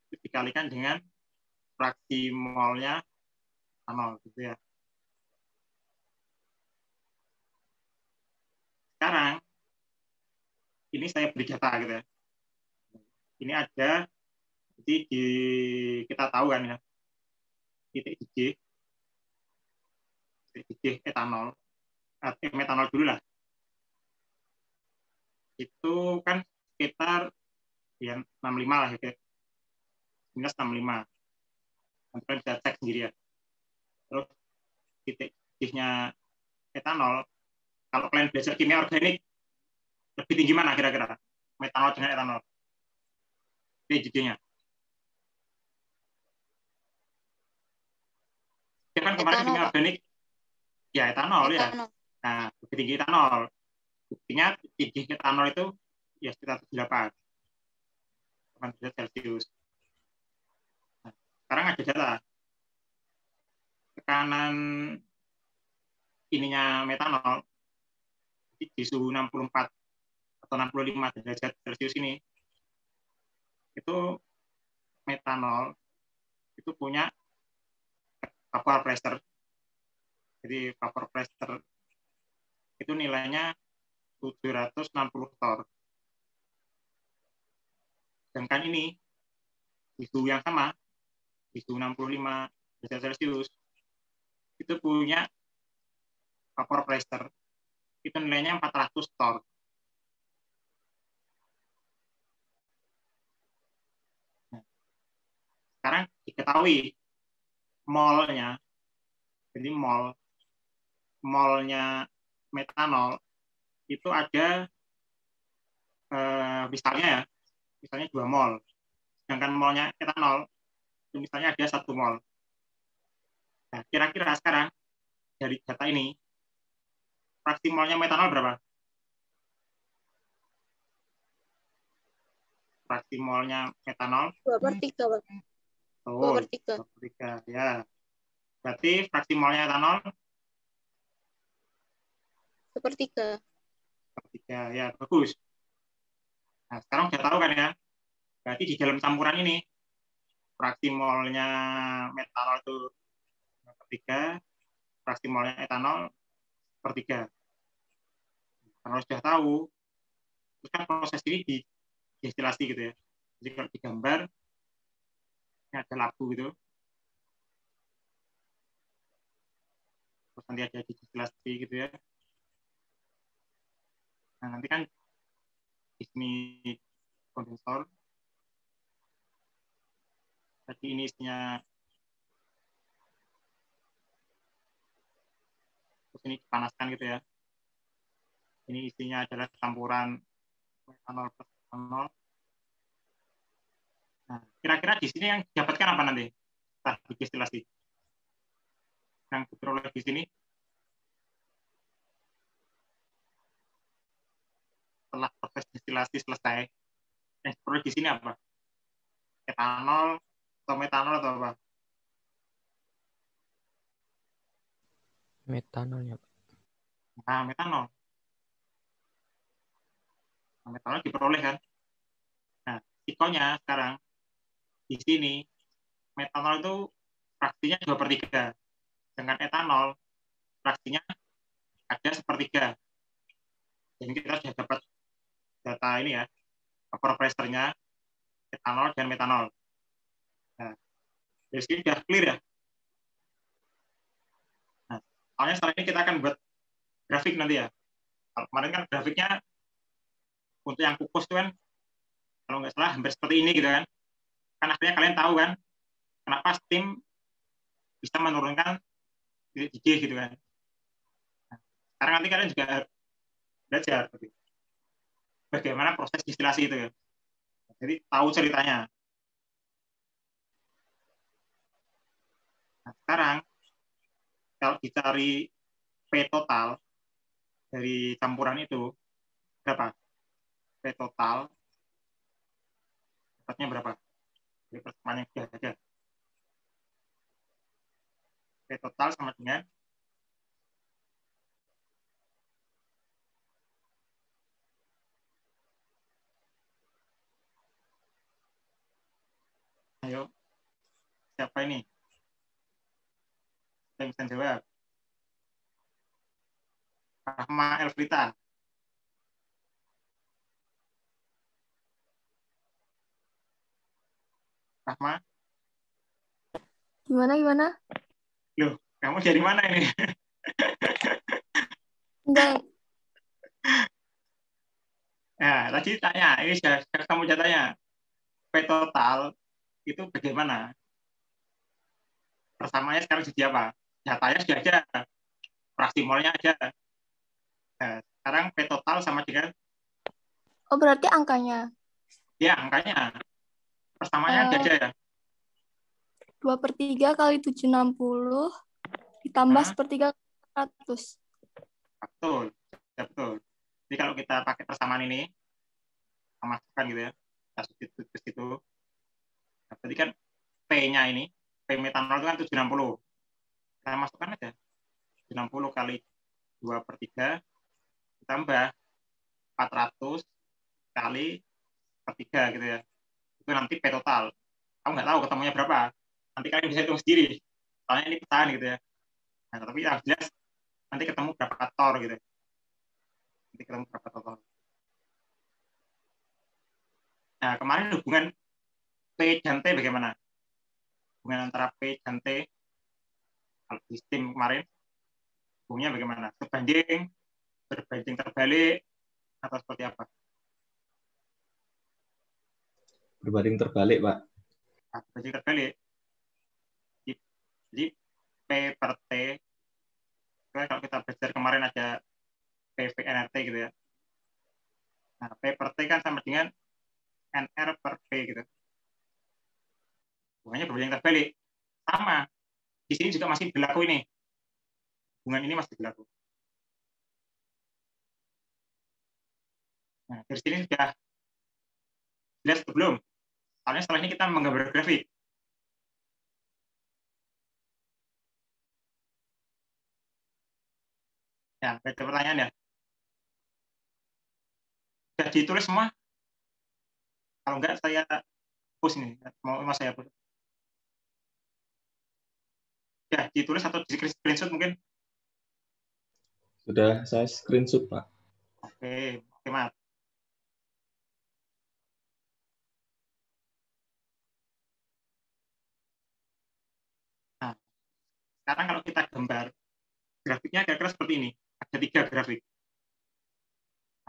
dikalikan dengan fraksi molnya etanol gitu ya. Sekarang ini saya beri data gitu ya. Ini ada, jadi kita tahu kan ya, titik J etanol, metanol dulu lah. Itu kan sekitar ya 65 lah gitu ya. Minus 65. Nanti kalian bisa cek sendiri ya. Terus titik J-nya etanol, kalau kalian belajar kimia organik, lebih tinggi mana kira-kira? Metanol dengan etanol. J-nya. Ya kan kemarin kimia organik, ya etanol ya. Nah, lebih tinggi etanol. Buktinya tinggi etanol itu ya sekitar 78 derajat Celcius. Nah, sekarang ada data tekanan ininya metanol di suhu 64 atau 65 derajat Celcius ini, itu metanol itu punya vapor pressure. Jadi vapor pressure itu nilainya 760 torr. Sedangkan ini di suhu yang sama, di suhu 65 derajat Celcius, itu punya vapor pressure itu nilainya 400 torr. Nah, sekarang diketahui molnya, jadi molnya metanol itu ada misalnya 2 mol, sedangkan molnya etanol itu misalnya ada 1 mol. Nah, kira-kira sekarang dari data ini fraksi molnya metanol berapa? fraksi molnya metanol? 2/3, Pak. Betul, 2/3. 2/3, ya. Berarti fraksi molnya etanol? 1/3. 1/3, ya, bagus. Nah, sekarang udah tahu kan ya? Berarti di dalam campuran ini, fraksi molnya metanol itu 1/3, fraksi molnya etanol 1/3. Kalau sudah tahu, terus kan proses ini distilasi gitu ya. Jadi kalau digambar, ini ada labu gitu. Terus nanti ada distilasi gitu ya. Nah, nanti kan di sini kondensor. Tadi ini isinya, terus ini dipanaskan gitu ya. Ini isinya adalah campuran metanol plus etanol. Nah, kira-kira di sini yang didapatkan apa nanti setelah didestilasi? Yang diperoleh di sini setelah proses destilasi selesai, yang diperoleh di sini apa? Etanol atau metanol atau apa? Metanol ya, Pak. Nah, metanol. Nah, metanol diperoleh kan? Nah, risikonya sekarang di sini metanol itu fraksinya 2/3, dengan etanol fraksinya ada 1/3. Jadi kita sudah dapat data ini ya, vapor pressure-nya etanol dan metanol. Nah, dari sini sudah clear ya. Nah, soalnya setelah ini kita akan buat grafik nanti ya. Kalau kemarin kan grafiknya untuk yang kukus itu kan, kalau nggak salah hampir seperti ini gitu kan. Kan akhirnya kalian tahu kan, kenapa steam bisa menurunkan titik J gitu kan. Nah, sekarang nanti kalian juga belajar bagaimana proses distilasi itu ya. Jadi tahu ceritanya. Nah, sekarang kalau dicari P total dari campuran itu berapa? P total dapatnya berapa? Dari persamaan yang sudah ada. P total sama dengan ayo, siapa ini? Yang bisa jawab? Rahma Elfrita. Rahma? Gimana? Loh, kamu dari mana ini? Enggak. Nah, tadi tanya, ini sudah kamu tanya. P total itu bagaimana? Persamaannya sekarang jadi apa? Datanya sudah ada, fraksi molnya ada. Nah, sekarang P total sama dengan? Oh, berarti angkanya? Ya, angkanya. Persamaannya ada ya? 2/3 kali 760 ditambah 1/3 100. Betul, ya, betul. Jadi kalau kita pakai persamaan ini, masukkan gitu ya, kita substitut ke situ. Nah, berarti kan P-nya ini, P metanol itu kan 760. Kita masukkan aja. 760 kali 2/3 ditambah 400 kali 1/3 gitu ya. Itu nanti P total. Kamu nggak tahu ketemunya berapa. Nanti kalian bisa hitung sendiri. Soalnya ini pecahan gitu ya. Nah, tapi yang jelas nanti ketemu berapa tor gitu. Nanti ketemu berapa tor. Nah, kemarin hubungan P dan T bagaimana? Hubungan antara P dan T kalau di STEAM kemarin, hubungannya bagaimana? Sebanding, berbanding terbalik, atau seperti apa? Berbanding terbalik, Pak. Nah, berbanding terbalik. Jadi P per T, kalau kita belajar kemarin ada PV NRT gitu ya. Nah, P per T kan sama dengan NR per P gitu. Hubungannya berbanding terbalik. Sama. Di sini juga masih berlaku ini. Hubungan ini masih berlaku. Nah, dari sini sudah Jelas atau belum? Soalnya setelah ini kita menggambar grafik. Ya, ada pertanyaan ya. Sudah ditulis semua? Kalau enggak saya hapus ini. Mau saya hapus. Ya, ditulis atau di screenshot mungkin? Sudah saya screenshot, Pak. Oke, maaf. Nah, sekarang kalau kita gambar, grafiknya kira-kira seperti ini. Ada 3 grafik.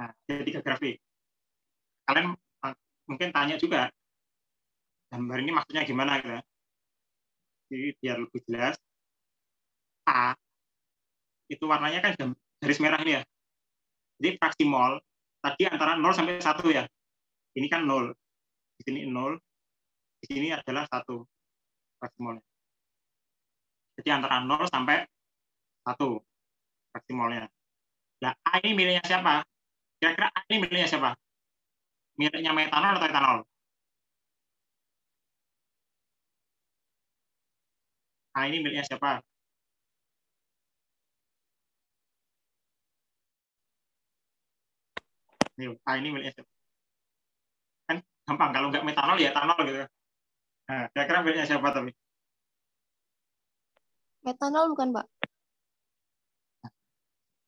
Nah, ada 3 grafik. Kalian mungkin tanya juga, gambar ini maksudnya gimana gitu ya. Jadi biar lebih jelas, A itu warnanya kan garis merah ini ya. Jadi fraksi mol tadi antara 0 sampai 1 ya. Ini kan 0. Di sini 0. Di sini adalah 1 fraksi molnya. Jadi antara 0 sampai 1 fraksi molnya. Nah, A ini miliknya siapa? Kira-kira A ini miliknya siapa? Miliknya metanol atau etanol? A ini miliknya siapa? A ini miliknya siapa? Kan gampang, kalau nggak metanol ya etanol gitu. Nah, kira-kira miliknya siapa tapi? Metanol bukan, Pak?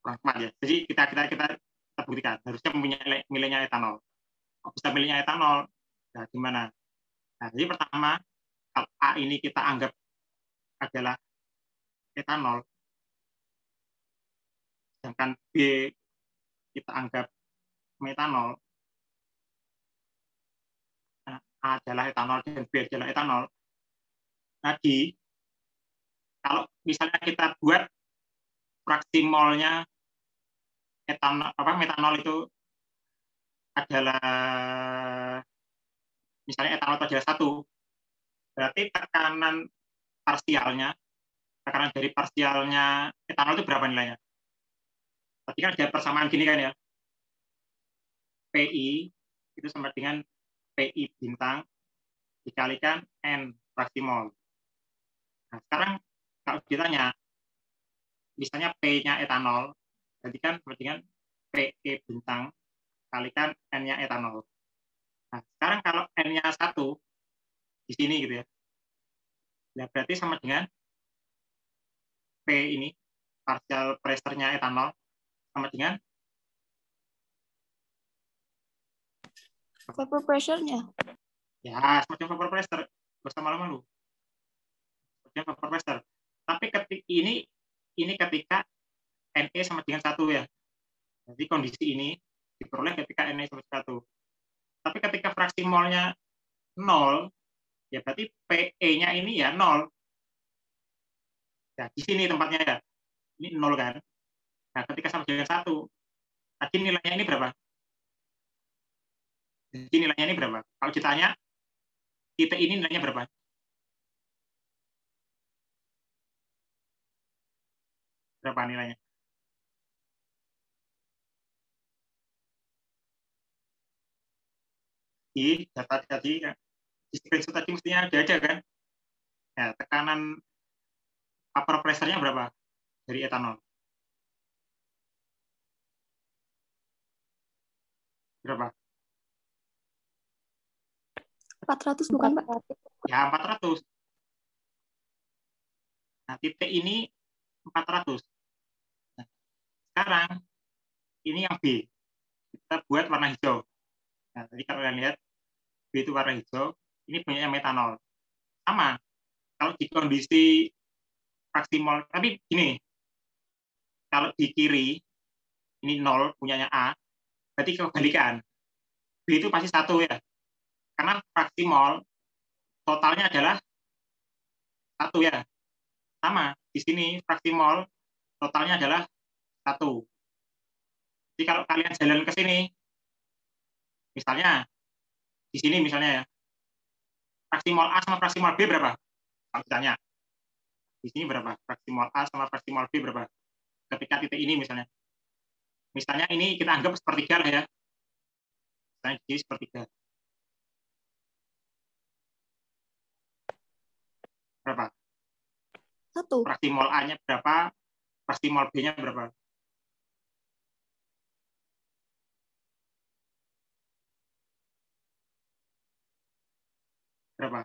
Kurang tepat ya. Jadi kita buktikan harusnya miliknya etanol. Kok bisa miliknya etanol? Nah, gimana? Nah, jadi pertama, kalau A ini kita anggap adalah etanol, sedangkan B kita anggap metanol, nah, A adalah etanol dan B adalah etanol. Tadi, kalau misalnya kita buat fraksi molnya metanol itu adalah misalnya etanol itu adalah 1, berarti tekanan dari parsialnya etanol itu berapa nilainya? Tadi kan ada persamaan gini kan ya, PI itu sama dengan PI bintang dikalikan N fraksi mol. Nah, sekarang kalau ditanya, misalnya P-nya etanol, berarti kan sama dengan PE bintang kalikan N-nya etanol. Nah, sekarang kalau N-nya 1 di sini gitu ya, nah, berarti sama dengan P ini, partial pressure-nya etanol, sama dengan Vapor pressure-nya. ya semacam vapor pressure, bersama lama lu. Semacam vapor pressure. Tapi ini ketika NE sama dengan 1 ya. Jadi kondisi ini diperoleh ketika NE sama 1. Tapi ketika fraksi molnya 0, ya berarti PE-nya ini ya 0. Ya, di sini tempatnya ya. Ini 0 kan. Nah, ketika sama dengan 1, tadi nilainya ini berapa? Jadi nilainya ini berapa? Kalau ditanya, titik ini nilainya berapa? Berapa nilainya? Di data tadi, di screenshot tadi mestinya ada kan? Ya, tekanan vapor pressure-nya berapa dari etanol? Berapa? 400 bukan, Pak? Ya, 400. Nah, titik ini 400. Nah, sekarang ini yang B. Kita buat warna hijau. Nah, tadi kalau kalian lihat, B itu warna hijau, ini punya metanol. Sama, kalau di kondisi fraksi mol, tapi gini, kalau di kiri, ini 0 punyanya A, berarti kebalikan. B itu pasti 1 ya. Karena fraksi mol totalnya adalah 1 ya. Sama, di sini fraksi mol totalnya adalah 1. Jadi kalau kalian jalan ke sini, misalnya, di sini misalnya ya, fraksi mol A sama fraksi mol B berapa? Kalau ditanya, di sini berapa? Fraksi mol A sama fraksi mol B berapa? Ketika titik ini misalnya. Misalnya ini kita anggap sepertiga lah ya. Misalnya di sini sepertiga. Berapa? 1. Fraksi mol A-nya berapa? Fraksi mol B-nya berapa? Berapa?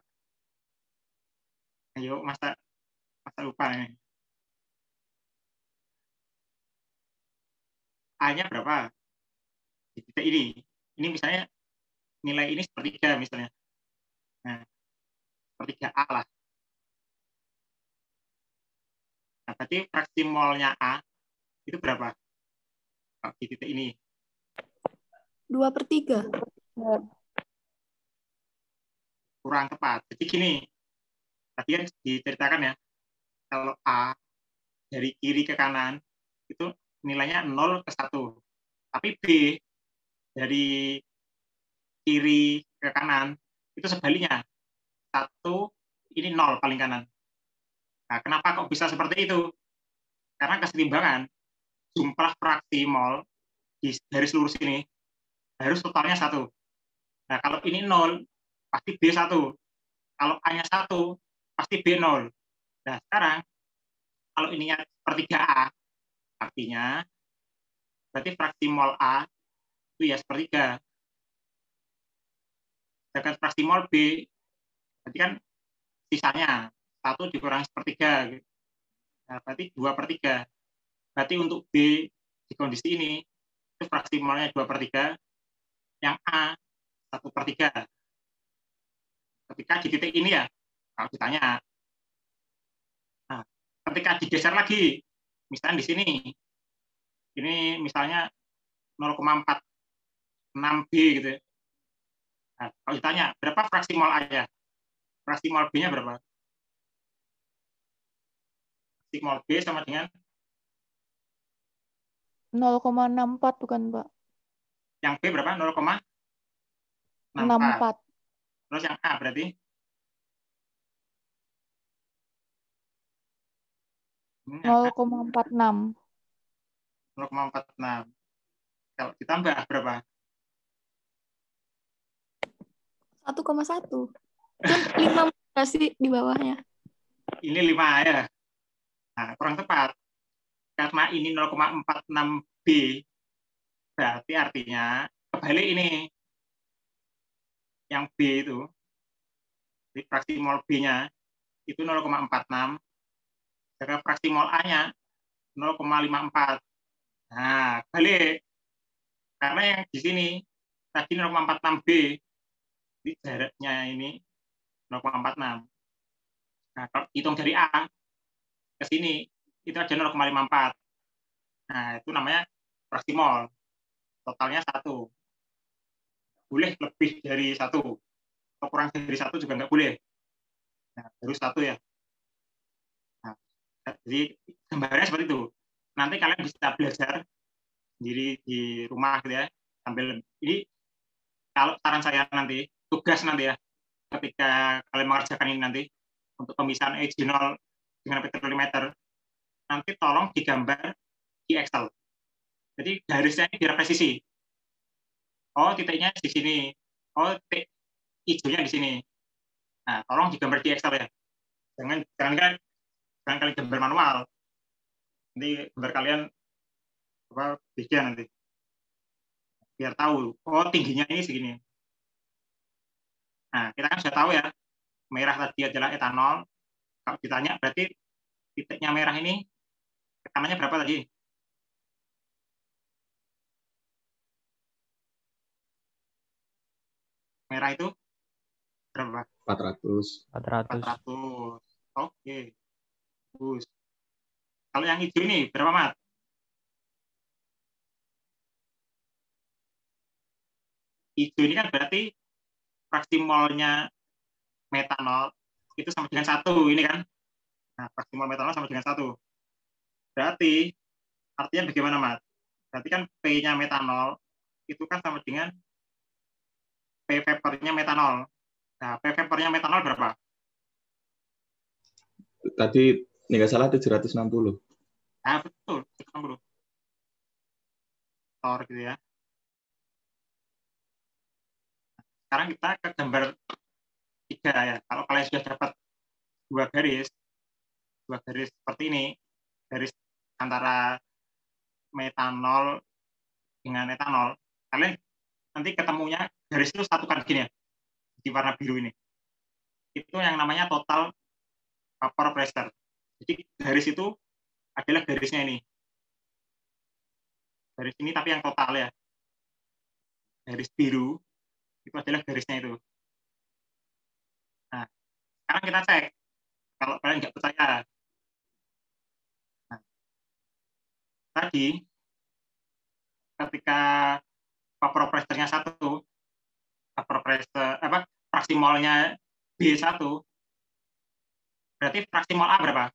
Ayo, masa lupa nih. A-nya berapa? Di titik ini. Ini misalnya nilai ini sepertiga misalnya. Nah, sepertiga A lah. Nah, berarti fraksi molnya A itu berapa? Di titik ini. 2/3. Kurang tepat. Jadi gini, tadi kan diceritakan ya, kalau A dari kiri ke kanan, itu nilainya 0 ke 1. Tapi B dari kiri ke kanan, itu sebaliknya. 1, ini 0 paling kanan. Nah, kenapa kok bisa seperti itu? Karena kesetimbangan jumlah fraksi mol di garis lurus ini harus totalnya 1. Nah, kalau ini 0, pasti B 1. Kalau A-nya 1, pasti B 0. Nah, sekarang, kalau ininya sepertiga A, artinya, berarti fraksi mol A itu ya sepertiga. Sedangkan fraksi mol B, berarti kan sisanya 1 dikurangi sepertiga. Nah, berarti 2/3. Berarti untuk B di kondisi ini, itu fraksi molnya 2/3, yang A 1/3. Ketika di titik ini ya, kalau ditanya. Nah, ketika digeser lagi, misalnya di sini, ini misalnya 0,46B gitu ya. Nah, kalau ditanya, berapa fraksi mol A-nya? Fraksi mol B-nya berapa? Fraksi mol B sama dengan 0,64 bukan, Pak? yang B berapa? 0,64. 64. Terus yang A berarti? Yang 0,46. 0,46. Kalau ditambah berapa? 1,1. Kan 5 masih di bawahnya. Ini 5 ya. Nah, kurang tepat. Karena ini 0,46B, berarti artinya kebalik ini. Yang B itu, di fraksi mol B-nya itu 0,46, sedangkan fraksi mol A-nya 0,54. Nah, balik. Karena yang di sini tadi 0,46B, di jaraknya ini 0,46. Nah, kalau hitung dari A ke sini, itu ada 0,54. Nah, itu namanya fraksi mol. Totalnya 1. Boleh lebih dari 1. Atau kurang dari 1 juga nggak boleh. Nah, baru 1 ya. Nah, jadi gambarnya seperti itu. Nanti kalian bisa belajar sendiri di rumah gitu ya. Sambil ini, kalau saran saya nanti, tugas nanti ya, ketika kalian mengerjakan ini nanti, untuk pemisahan EJ0 dengan petrolimeter, nanti tolong digambar di Excel. Jadi garisnya ini biar presisi. Oh, titiknya di sini. Oh, titik hijaunya di sini. Nah, tolong digambar di Excel ya. Jangan kalian gambar manual. Nanti gambar kalian beda nanti. Biar tahu. Oh, tingginya ini segini. Nah, kita kan sudah tahu ya. Merah tadi adalah etanol. Kalau ditanya berarti titiknya merah ini tekanannya berapa tadi? Merah itu berapa? 400. 400. Oke. Bagus. Kalau yang hijau ini berapa, Mat? Hijau ini kan berarti fraksi molnya metanol itu sama dengan 1 ini kan. Nah, fraksi mol metanol sama dengan 1. Berarti artinya bagaimana, Mat? Berarti kan P-nya metanol itu kan sama dengan P vapornya metanol. Nah, P vapornya metanol berapa? Tadi nggak salah 760. Nah, betul, 760. Tor gitu ya. Sekarang kita ke gambar 3 ya. Kalau kalian sudah dapat dua garis seperti ini, garis antara metanol dengan etanol, kalian nanti ketemunya garis itu satukan gini ya, di warna biru ini. Itu yang namanya total vapor pressure. Jadi garis itu adalah garisnya ini. Garis ini tapi yang total ya. Garis biru itu adalah garisnya itu. Nah, sekarang kita cek. Kalau kalian nggak percaya. Nah, tadi ketika vapor pressure-nya 1, vapor pressure fraksi molnya B1, berarti fraksi mol A berapa?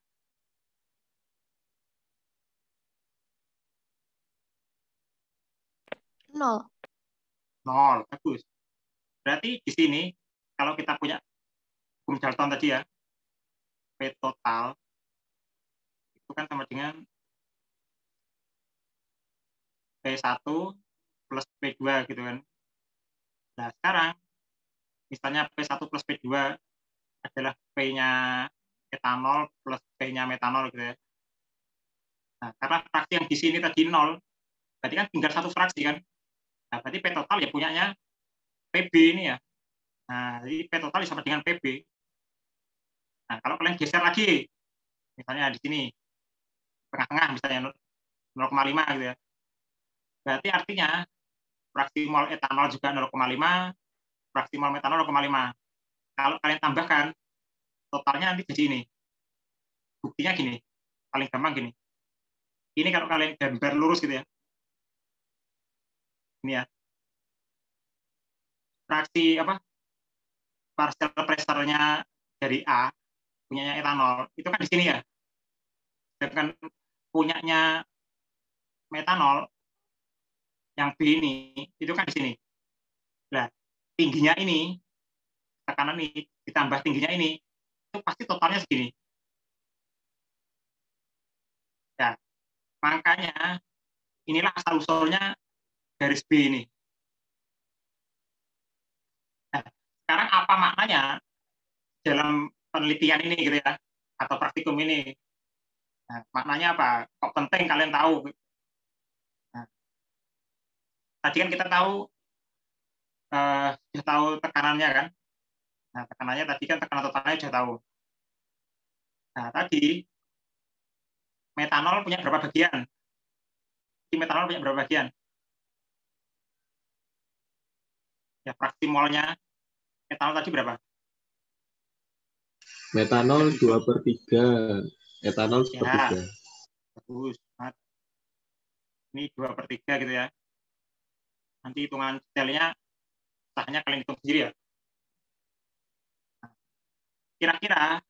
0. 0, bagus. Berarti di sini kalau kita punya hukum Dalton tadi ya, P total itu kan sama dengan P1 plus P2 gitu kan. Nah, sekarang misalnya P1 plus P2 adalah P-nya etanol plus P-nya metanol gitu ya. Nah, karena fraksi yang di sini tadi 0, berarti kan tinggal satu fraksi kan. Nah, berarti P total ya punyanya PB ini ya. Nah, jadi P total sama dengan PB. Nah, kalau kalian geser lagi, misalnya di sini, tengah-tengah misalnya 0,5 gitu ya. Berarti artinya fraksi mol etanol juga 0,5, fraksi mol metanol 0,5. Kalau kalian tambahkan, totalnya nanti jadi ini. Buktinya gini, paling gampang gini. Ini kalau kalian gambar lurus gitu ya. Ini ya. Fraksi partial pressure-nya dari A, punyanya etanol, itu kan di sini ya. Sedangkan punyanya metanol, yang B ini, itu kan di sini. Nah, tingginya ini, tekanan ini, ditambah tingginya ini, itu pasti totalnya segini. Ya, makanya inilah asal-usulnya garis B ini. Nah, sekarang apa maknanya dalam penelitian ini gitu ya, atau praktikum ini? Nah, maknanya apa? Kok penting kalian tahu? Nah, tadi kan kita tahu sudah tahu tekanannya kan? Nah, tekanannya tadi kan tekanan totalnya sudah tahu. Nah, tadi metanol punya berapa bagian? Di metanol punya berapa bagian? Ya, fraksi molnya metanol tadi berapa? Metanol 2/3, etanol 1/3. Ya, bagus. Ini 2/3 gitu ya. Nanti hitungan detailnya, sahnya kalian hitung sendiri ya. Kira-kira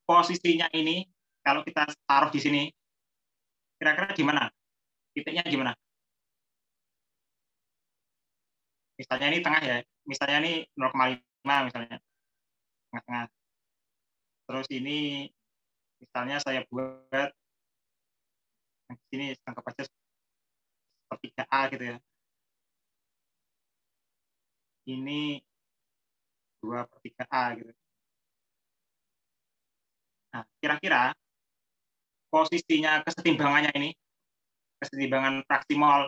posisinya ini, kalau kita taruh di sini, kira-kira gimana? Titiknya gimana? Misalnya ini tengah ya, misalnya ini 0,5 misalnya, tengah-tengah. Terus ini, misalnya saya buat, di sini anggap aja sepertiga A gitu ya. Ini 2/3 A gitu. Nah, kira-kira posisinya kesetimbangannya ini, kesetimbangan fraksi mol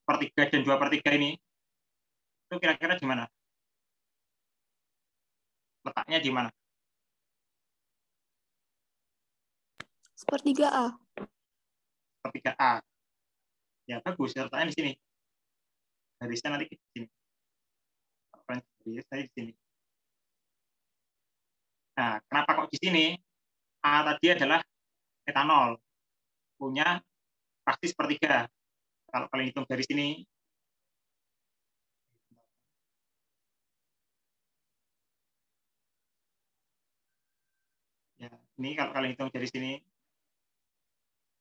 1/3 dan 2/3 ini, itu kira-kira gimana? Letaknya di mana? 1/3A. 1/3A. Ya bagus, letaknya di sini. Garisnya nanti di sini. Garisnya di sini. Nah, kenapa kok di sini? A tadi adalah etanol, punya fraksi 1/3. Kalau kalian hitung dari sini, ya ini kalau kalian hitung dari sini,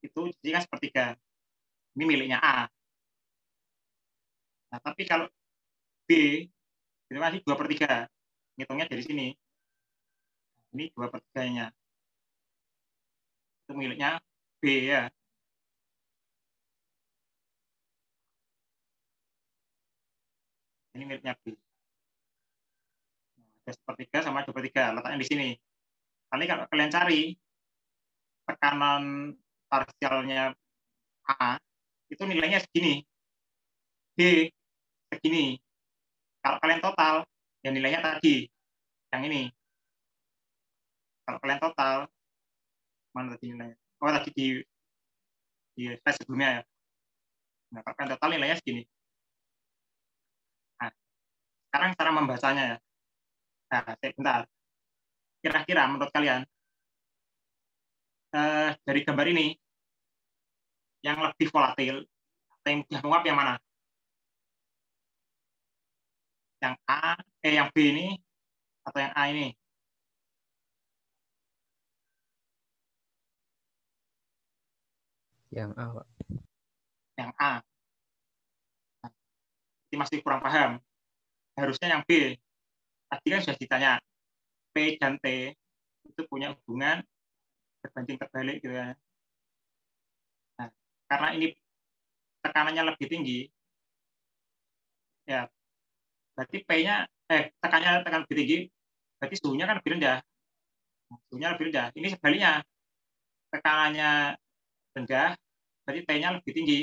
itu jadi kan 1/3. Ini miliknya A. Nah, tapi kalau B, itu masih 2/3. Hitungnya dari sini. Ini 2/3-nya. Itu miliknya B ya. Ini miliknya B. Nah, ada 1/3 sama 2/3, letaknya di sini. Kali kalau kalian cari tekanan parsialnya A, itu nilainya segini. B, segini. Kalau kalian total, ya nilainya tadi. Yang ini. Kalau kalian total, mana tadi nilainya? Oh, tadi di slide sebelumnya ya. Nah, kalau kalian total nilainya segini. Nah, sekarang cara membacanya ya. Nah, bentar. Kira-kira menurut kalian, dari gambar ini, yang lebih volatil, atau yang mudah menguap yang mana? Yang A, yang B ini, atau yang A ini? Yang A, Pak. Yang A. Ini masih kurang paham. Harusnya yang B. Tadi kan sudah ditanya, P dan T itu punya hubungan berbanding terbalik gitu ya. Nah, karena ini tekanannya lebih tinggi, ya berarti P-nya tekan lebih tinggi, berarti suhunya kan lebih rendah. Suhunya lebih rendah. Ini sebaliknya, tekanannya rendah, berarti T-nya lebih tinggi.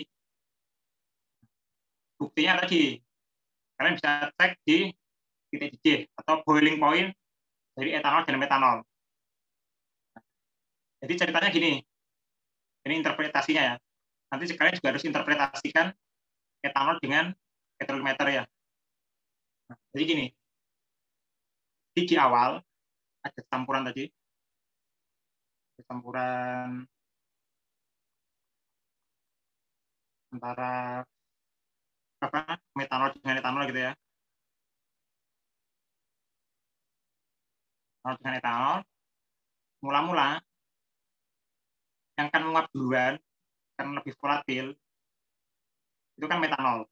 Buktinya tadi, kalian bisa cek di titik DJ atau boiling point dari etanol dan metanol. Jadi ceritanya gini, ini interpretasinya ya. Nanti sekalian juga harus interpretasikan etanol dengan keterolimeter ya. Nah, jadi gini, di awal ada campuran tadi, campuran antara metanol dengan etanol gitu ya. Metanol dengan etanol, mula-mula yang akan menguap duluan, kan lebih volatil, itu kan metanol.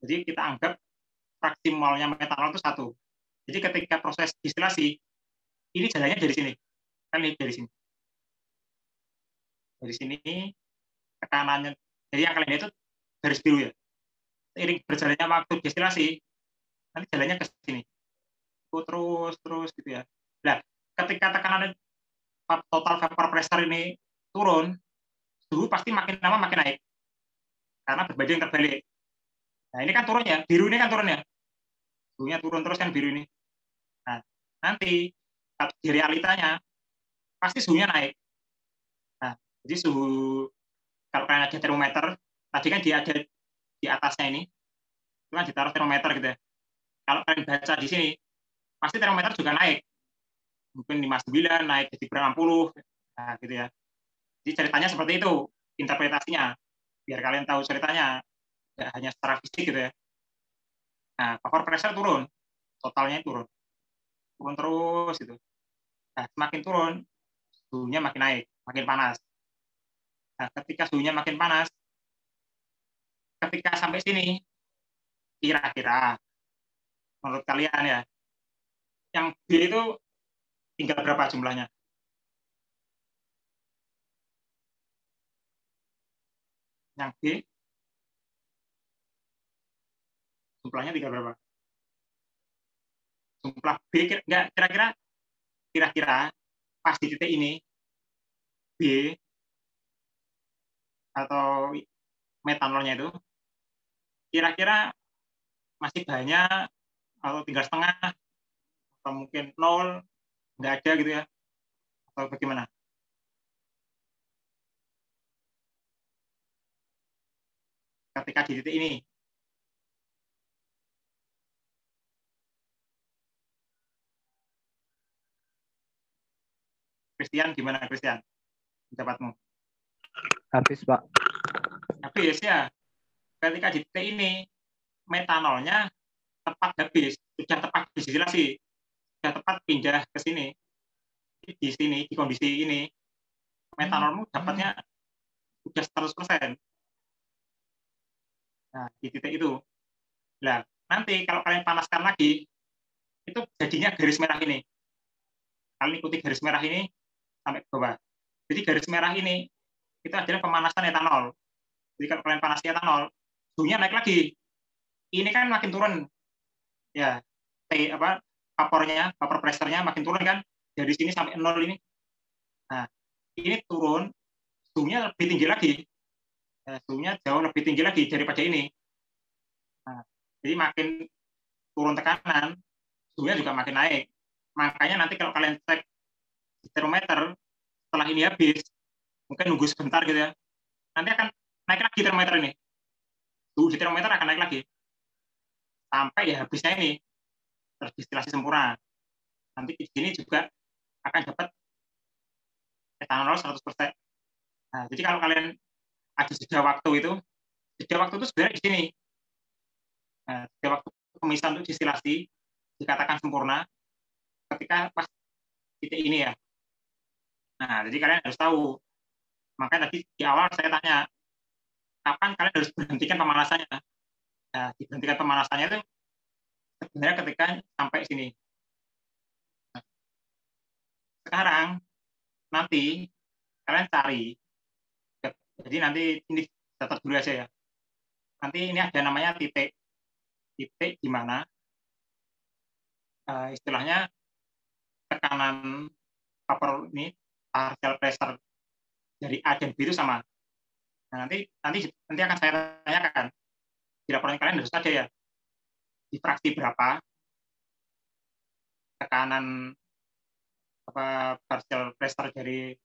Jadi kita anggap fraksi molnya metanol itu 1. Jadi ketika proses distilasi, ini jalannya dari sini. Kan ini dari sini. Dari sini tekanannya, jadi yang kalian itu garis biru ya. Seiring berjalannya waktu distilasi, nanti jalannya ke sini. Terus gitu ya. Nah, ketika tekanan total vapor pressure ini turun, suhu pasti makin lama makin naik. Karena berbanding terbalik. Nah, ini kan turun ya, biru ini kan turun ya. Suhunya turun terus kan biru ini. Nah, nanti di realitanya pasti suhunya naik. Nah, jadi suhu, kalau kalian ada termometer, tadi kan dia ada di atasnya ini, itu kan ditaruh termometer gitu ya. Kalau kalian baca di sini, pasti termometer juga naik. Mungkin 59, naik jadi berapa 60, nah gitu ya. Jadi ceritanya seperti itu, interpretasinya. Biar kalian tahu ceritanya, tidak hanya secara fisik gitu ya. Nah, vapor pressure turun, totalnya turun terus gitu. Nah, semakin turun, suhunya makin naik, makin panas. Nah, ketika suhunya makin panas, ketika sampai sini, kira-kira menurut kalian ya, yang B itu tinggal berapa jumlahnya? Yang B, jumlahnya tinggal berapa? Jumlah B, kira-kira pas di titik ini, B atau metanolnya itu, kira-kira masih banyak atau tinggal setengah atau mungkin 0, nggak ada gitu ya, atau bagaimana? Ketika di titik ini, Christian, gimana Christian? Pendapatmu? Habis, Pak. Habis ya. Ketika di titik ini, metanolnya tepat habis, sudah tepat distilasi, sudah tepat pindah ke sini. Di sini, di kondisi ini, metanolmu dapatnya sudah 100%. Nah, di titik itu. Nah, nanti kalau kalian panaskan lagi, itu jadinya garis merah ini. Kalian ikuti garis merah ini sampai ke bawah. Jadi garis merah ini itu adalah pemanasan etanol. Jadi kalau kalian panasi etanol, suhunya naik lagi. Ini kan makin turun. Ya, vapor pressure-nya makin turun kan. dari sini sampai 0 ini. Nah, ini turun, suhunya lebih tinggi lagi. Suhunya jauh lebih tinggi lagi daripada ini. Nah, jadi makin turun tekanan, suhunya juga makin naik. Makanya nanti kalau kalian cek di termometer, setelah ini habis, mungkin nunggu sebentar gitu ya, nanti akan naik lagi termometer ini. Suhu di termometer akan naik lagi. Sampai ya habisnya ini, terdistilasi sempurna. Nanti di sini juga akan dapat etanol 100%. Nah, jadi kalau kalian ada jeda waktu itu sebenarnya di sini. Nah, jeda waktu pemisahan untuk distilasi dikatakan sempurna ketika pas titik ini ya. Nah, jadi kalian harus tahu. Makanya tadi di awal saya tanya, kapan kalian harus berhentikan pemanasannya? Nah, diberhentikan pemanasannya itu sebenarnya ketika sampai sini. Nah, sekarang nanti kalian cari, jadi nanti ini catat dulu aja ya. Nanti ini ada namanya titik di mana istilahnya tekanan vapor ini partial pressure dari A dan B itu sama. Nah, nanti akan saya tanyakan di laporan kalian harus ada ya di fraksi berapa tekanan partial pressure dari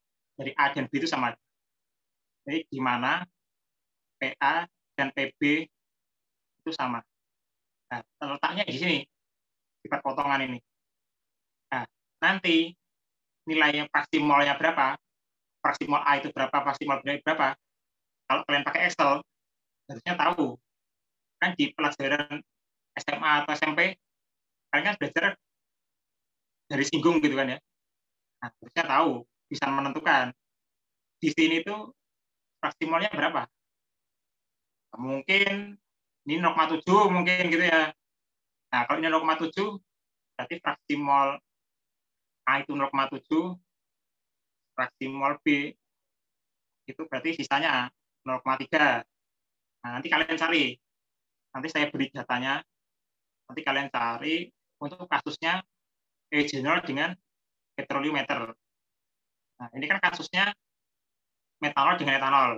A dan B itu sama. Jadi di mana PA dan PB itu sama. Nah, letaknya di sini, sifat potongan ini. Nah, nanti nilai fraksi molnya berapa, fraksi mol A itu berapa, fraksi mol B berapa, kalau kalian pakai Excel, harusnya tahu. Kan di pelajaran SMA atau SMP, kalian kan belajar dari singgung gitu kan ya. Nah, harusnya tahu, bisa menentukan. Di sini tuh fraksi molnya berapa? Mungkin ini 0,7 mungkin gitu ya. Nah, kalau ini 0,7 berarti fraksi mol A itu 0,7, fraksi mol B itu berarti sisanya 0,3. Nah, nanti kalian cari. Nanti saya beri datanya. Nanti kalian cari untuk kasusnya eugenol dengan petroliometer. Nah, ini kan kasusnya metanol dengan etanol.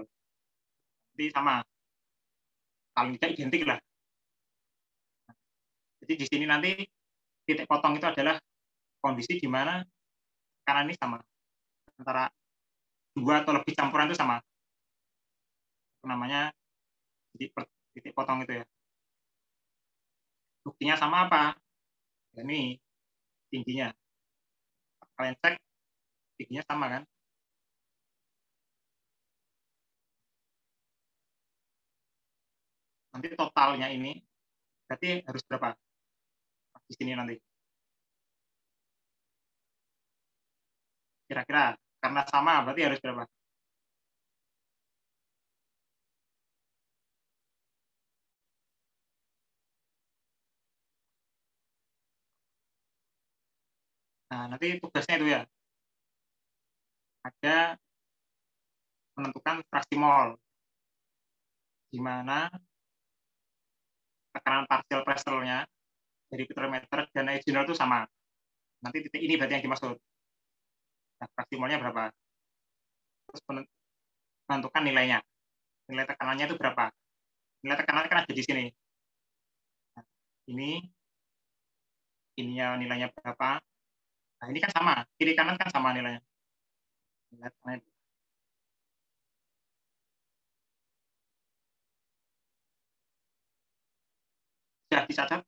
Jadi sama. Paling tidak identik lah. Jadi di sini nanti titik potong itu adalah kondisi di mana karena ini sama. Antara dua atau lebih campuran itu sama. Itu namanya titik potong itu ya. Buktinya sama apa? Ini tingginya. Kalian cek tingginya sama kan? Nanti totalnya ini berarti harus berapa? Di sini nanti. Kira-kira karena sama berarti harus berapa? Nah, nanti tugasnya itu ya. Ada menentukan fraksi mol. Di mana tekanan partial pressure-nya dari petroliometer dan eugenol itu sama. Nanti titik ini berarti yang dimaksud. Nah, fraksi molnya berapa? Terus menentukan nilainya. Nilai tekanannya itu berapa? Nilai tekanannya kan ada di sini. Nah, ininya nilainya berapa? Nah, ini kan sama. Kiri kanan kan sama nilainya. Nilai tekanannya. Sudah dicatat?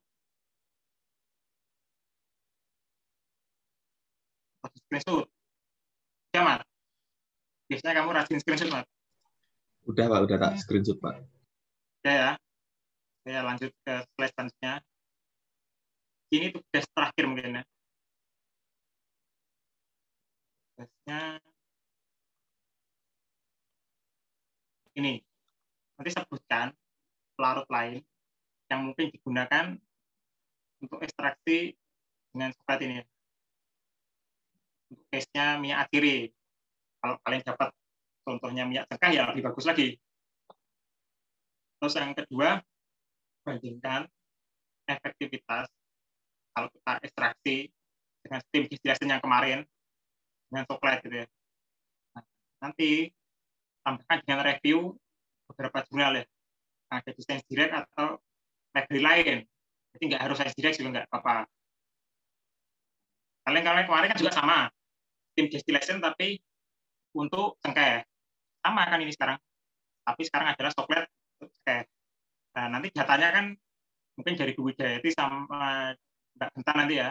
Screenshot. Ya, Mat? Biasanya kamu rajin screenshot, Mat? Udah, Pak. Udah tak screenshot, Pak. Ya. Saya lanjut ke slide selanjutnya. Ini tugas terakhir mungkin ya. Tugasnya ini. Nanti sebutkan pelarut lain yang mungkin digunakan untuk ekstraksi dengan coklat ini. Untuk case-nya minyak atsiri. Kalau kalian dapat contohnya minyak cengkeh ya lebih bagus lagi. Terus yang kedua, bandingkan efektivitas kalau kita ekstraksi dengan steam distillation yang kemarin dengan coklat gitu ya. Nah, nanti tambahkan dengan review beberapa jurnal ya, ada di Science Direct atau library lain. Jadi nggak harus Science Direct juga nggak apa-apa. Kalian kemarin kan juga sama, tim distillation tapi untuk cengkeh. Sama kan ini sekarang. Tapi sekarang adalah coklat untuk cengkeh. Nah, nanti datanya kan mungkin dari Bu Widayati sama Mbak Bentan nanti ya.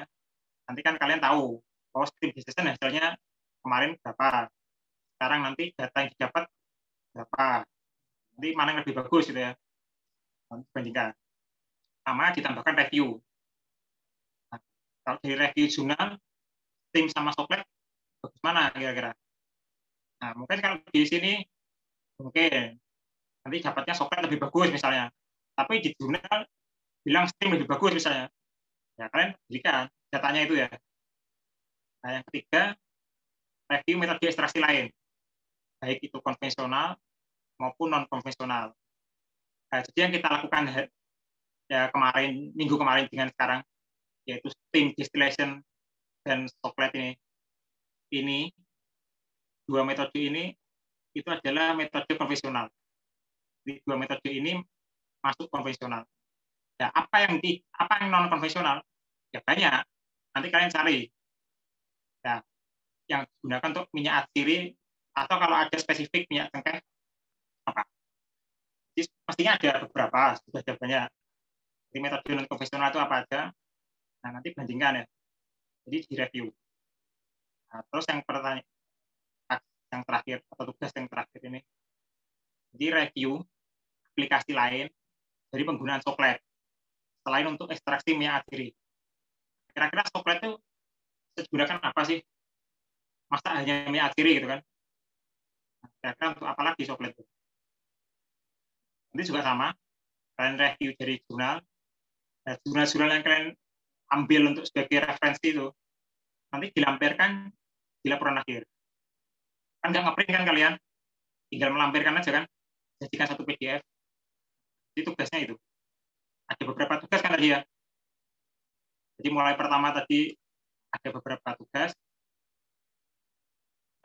Nanti kan kalian tahu, oh tim distillation hasilnya kemarin berapa. Sekarang nanti data yang didapat berapa. Nanti mana yang lebih bagus gitu ya. Dibandingkan. Sama ditambahkan review. Nah, kalau dari review jurnal, tim sama coklat, bagaimana kira-kira? Nah, mungkin kalau di sini, mungkin nanti dapatnya coklat lebih bagus misalnya. Tapi di jurnal bilang tim lebih bagus misalnya. Ya kalian berikan datanya itu ya. Nah, yang ketiga, review metode ekstraksi lain. Baik itu konvensional maupun non-konvensional. Nah, jadi yang kita lakukan ya minggu kemarin dengan sekarang, yaitu steam distillation dan coklat ini dua metode ini itu adalah metode konvensional. Di dua metode ini masuk konvensional. Ya, apa yang non konvensional? Ya banyak. Nanti kalian cari. Ya, yang digunakan untuk minyak atsiri atau kalau ada spesifik minyak cengkeh apa? Jadi, pastinya ada beberapa, sudah ada banyak. Di metode non konvensional itu apa aja? Nah, nanti bandingkan ya. Jadi di review. Nah, terus yang pertanyaan yang terakhir atau tugas yang terakhir ini, jadi review aplikasi lain dari penggunaan coklat selain untuk ekstraksi minyak atsiri. Kira-kira coklat itu digunakan apa sih? Masa hanya minyak atsiri gitu kan? Nah, kira-kira untuk apa lagi coklat itu? Nanti juga sama, kalian review dari jurnal. Nah, jurnal-jurnal yang kalian ambil untuk sebagai referensi itu nanti dilampirkan di laporan akhir. Kan nggak ngeprint kan kalian, tinggal melampirkan aja kan, jadikan satu PDF. Jadi tugasnya itu. Ada beberapa tugas kan tadi ya. Jadi mulai pertama tadi ada beberapa tugas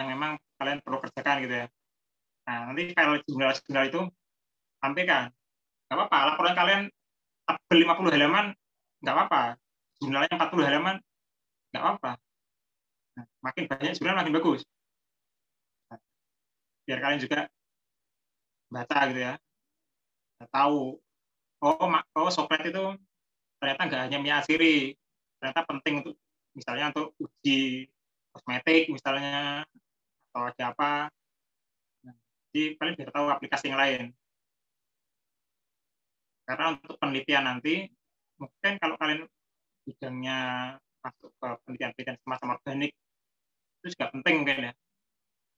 yang memang kalian perlu kerjakan gitu ya. Nah, nanti kalau jurnal-jurnal itu sampaikan. Nggak apa-apa, laporan kalian 50 halaman, nggak apa-apa. Jurnalnya 40 halaman, nggak apa-apa. Nah, makin banyak jurnal makin bagus. Nah, biar kalian juga baca gitu ya. Tahu, oh coklat itu ternyata nggak hanya minyak atsiri, ternyata penting untuk misalnya untuk uji kosmetik misalnya atau ada apa. Nah, jadi kalian biar tahu aplikasi yang lain. Karena untuk penelitian nanti mungkin kalau kalian bidangnya masuk ke penelitian semacam organik itu juga penting mungkin ya.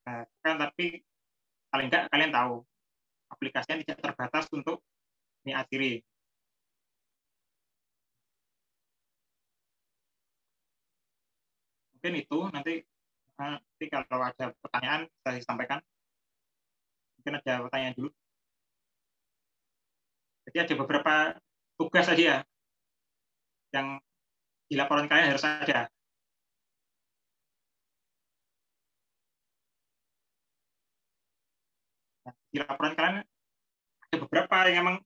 Nah, kan tapi paling nggak kalian tahu aplikasinya tidak terbatas untuk minyak atsiri. Mungkin itu nanti kalau ada pertanyaan bisa disampaikan. Mungkin ada pertanyaan dulu. Jadi ada beberapa tugas tadi ya yang di laporan kalian harus ada. Nah, di laporan kalian ada beberapa yang memang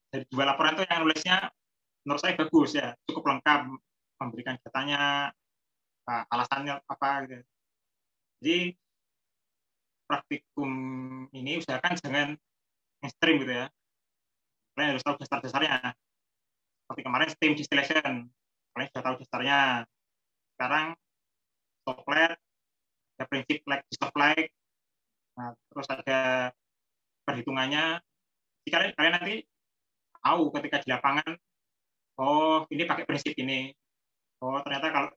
dari dua laporan itu yang nulisnya menurut saya bagus ya, cukup lengkap, memberikan datanya, alasannya apa gitu. Jadi praktikum ini usahakan jangan ekstrim gitu ya. Kalian harus tahu dasar-dasarnya. Seperti kemarin steam distillation, kalian sudah tahu dasarnya. Sekarang coklat, ada prinsip like dissolve like, nah, terus ada perhitungannya. Jadi kalian nanti tahu ketika di lapangan, oh ini pakai prinsip ini, oh ternyata kalau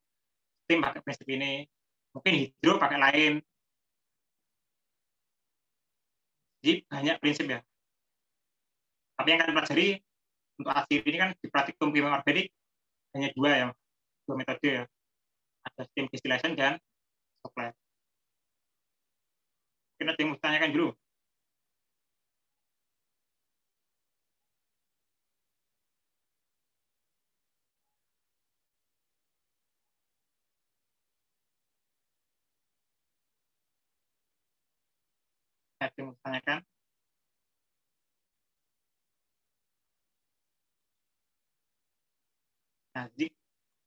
steam pakai prinsip ini, mungkin hidro pakai lain. Jadi banyak prinsip ya. Tapi yang kalian pelajari untuk atsiri ini kan di praktikum kimia organik hanya dua metode ya. Ada steam distillation dan coklat. Mungkin ada yang mau tanyakan dulu. Ada yang mau ditanyakan? Nah, jadi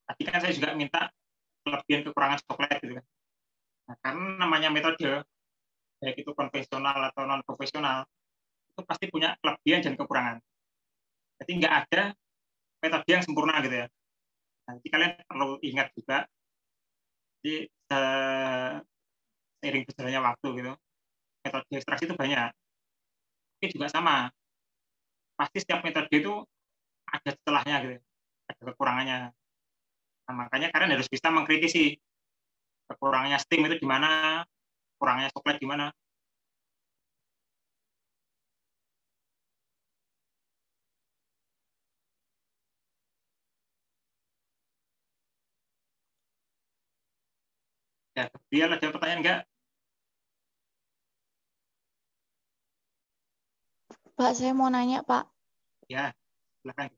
tadi kan saya juga minta kelebihan kekurangan coklat gitu kan. Nah, karena namanya metode, baik itu konvensional atau non profesional, itu pasti punya kelebihan dan kekurangan. Jadi nggak ada metode yang sempurna gitu ya. Nah, jadi kalian perlu ingat juga, jadi seiring berjalannya waktu gitu, metode ekstraksi itu banyak. Tapi juga sama, pasti setiap metode itu ada celahnya gitu, ada kekurangannya. Nah, makanya kalian harus bisa mengkritisi kekurangannya steam itu di mana, kurangnya coklat di mana. Ya, dia ada pertanyaan enggak? Pak, saya mau nanya, Pak. Ya, silakan.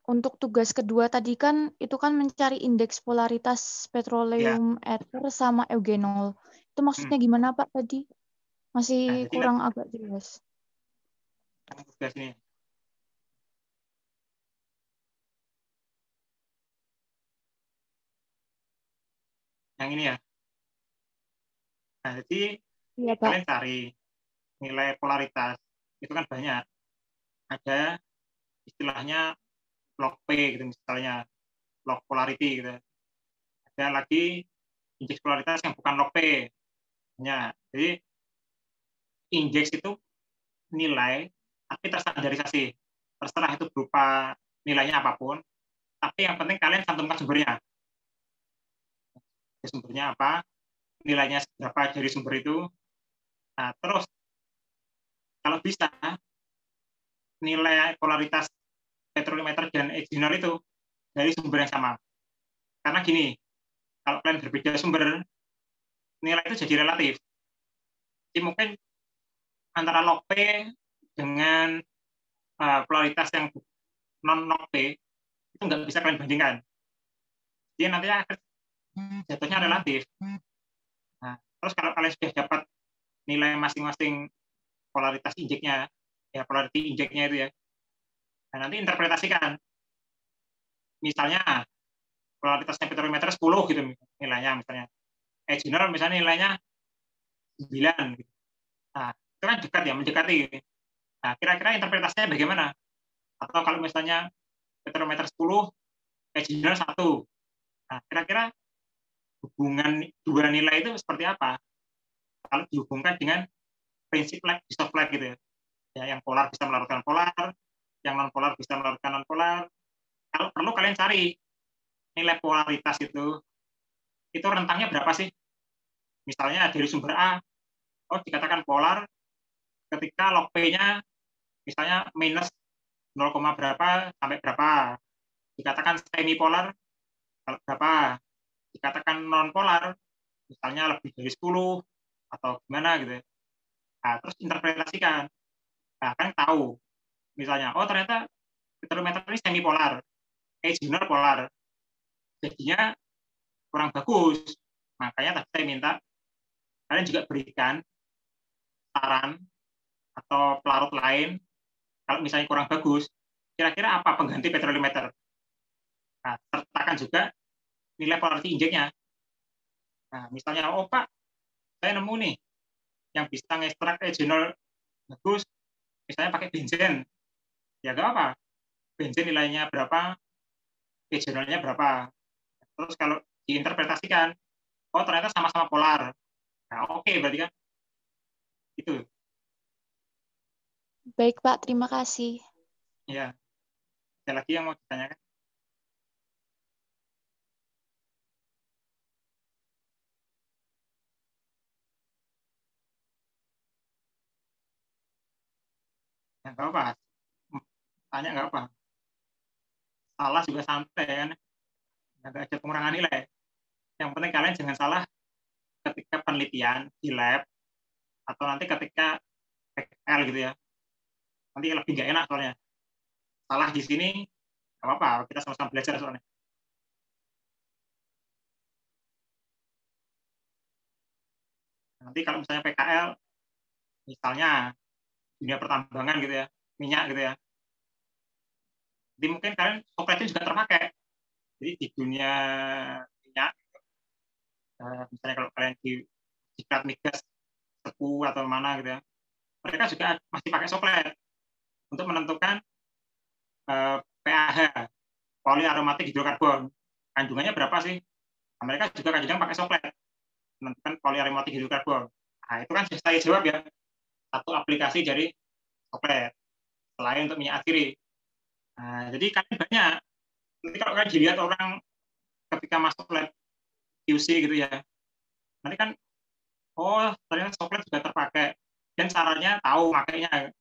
Untuk tugas kedua tadi kan itu kan mencari indeks polaritas petroleum ether sama eugenol. Itu maksudnya gimana, Pak, tadi? Masih kurang agak jelas. Tugas ini. Yang ini ya. Nah, jadi kalian cari nilai polaritas. Itu kan banyak. Ada istilahnya log P gitu misalnya. Log polarity gitu. Ada lagi indeks polaritas yang bukan log P. Ya, jadi indeks itu nilai tapi terstandarisasi. Terserah itu berupa nilainya apapun. Tapi yang penting kalian cantumkan sumbernya. Sumbernya apa? Nilainya berapa dari sumber itu. Nah, terus kalau bisa nilai polaritas petrolimeter dan eugenol itu dari sumber yang sama. Karena gini, kalau kalian berbeda sumber, nilai itu jadi relatif. Jadi mungkin antara log P dengan polaritas yang non log P itu nggak bisa kalian bandingkan. Jadi nantinya jatuhnya relatif. Nah, terus kalau kalian sudah dapat nilai masing-masing polaritas injeknya, ya polarity injeknya itu ya, nah, nanti interpretasikan. Misalnya polaritasnya petrolimeter 10 gitu nilainya misalnya. Eugenol misalnya nilainya 9 gitu. Nah, itu kan dekat ya, mendekati. Nah, kira-kira interpretasinya bagaimana? Atau kalau misalnya petrolimeter 10, eugenol 1. Nah, kira-kira hubungan dua nilai itu seperti apa? Kalau dihubungkan dengan prinsip like disoft like gitu ya. Ya, yang polar bisa melarutkan polar, yang non polar bisa melarutkan non polar. Kalau perlu kalian cari nilai polaritas itu rentangnya berapa sih? Misalnya dari sumber A, oh dikatakan polar ketika log P-nya misalnya minus 0, berapa sampai berapa. Dikatakan semi polar berapa. Dikatakan non polar misalnya lebih dari 10 atau gimana gitu. Nah, terus interpretasikan. Nah, kan tahu misalnya, oh ternyata petrolimeter ini semi polar, eugenol polar. Jadinya kurang bagus. Makanya tadi saya minta kalian juga berikan saran atau pelarut lain kalau misalnya kurang bagus, kira-kira apa pengganti petrolimeter. Nah, sertakan juga nilai polarity injeknya. Nah, misalnya, oh Pak, saya nemu nih yang bisa ngekstrak eugenol bagus, misalnya pakai benzen. Ya nggak apa, benzen nilainya berapa, eugenolnya berapa. Terus kalau diinterpretasikan, oh ternyata sama-sama polar. Nah, oke, berarti kan itu. Baik, Pak. Terima kasih. Ya. Ada lagi yang mau ditanyakan? Ya, nggak apa. Tanya nggak apa. Salah juga santai kan. Nggak ada pengurangan nilai. Yang penting kalian jangan salah ketika penelitian di lab atau nanti ketika PKL gitu ya. Nanti lebih nggak enak soalnya. Salah di sini nggak apa-apa. Kita sama-sama belajar soalnya. Nanti kalau misalnya PKL misalnya dunia pertambangan gitu ya, minyak gitu ya. Jadi mungkin kalian coklatnya juga terpakai. Jadi di dunia minyak, misalnya kalau kalian di Ciklat Migas, Tepu atau mana gitu ya, mereka juga masih pakai coklat untuk menentukan pH, poliaromatik hidrokarbon. Kandungannya berapa sih? Nah, mereka juga kadang pakai coklat menentukan poliaromatik hidrokarbon. Nah, itu kan sudah saya jawab ya. Satu aplikasi dari coklat selain untuk minyak asiri. Nah, jadi kan banyak. Nanti kalau kalian dilihat orang ketika masuk lab QC gitu ya, nanti kan oh ternyata coklat juga terpakai dan caranya tahu makainya.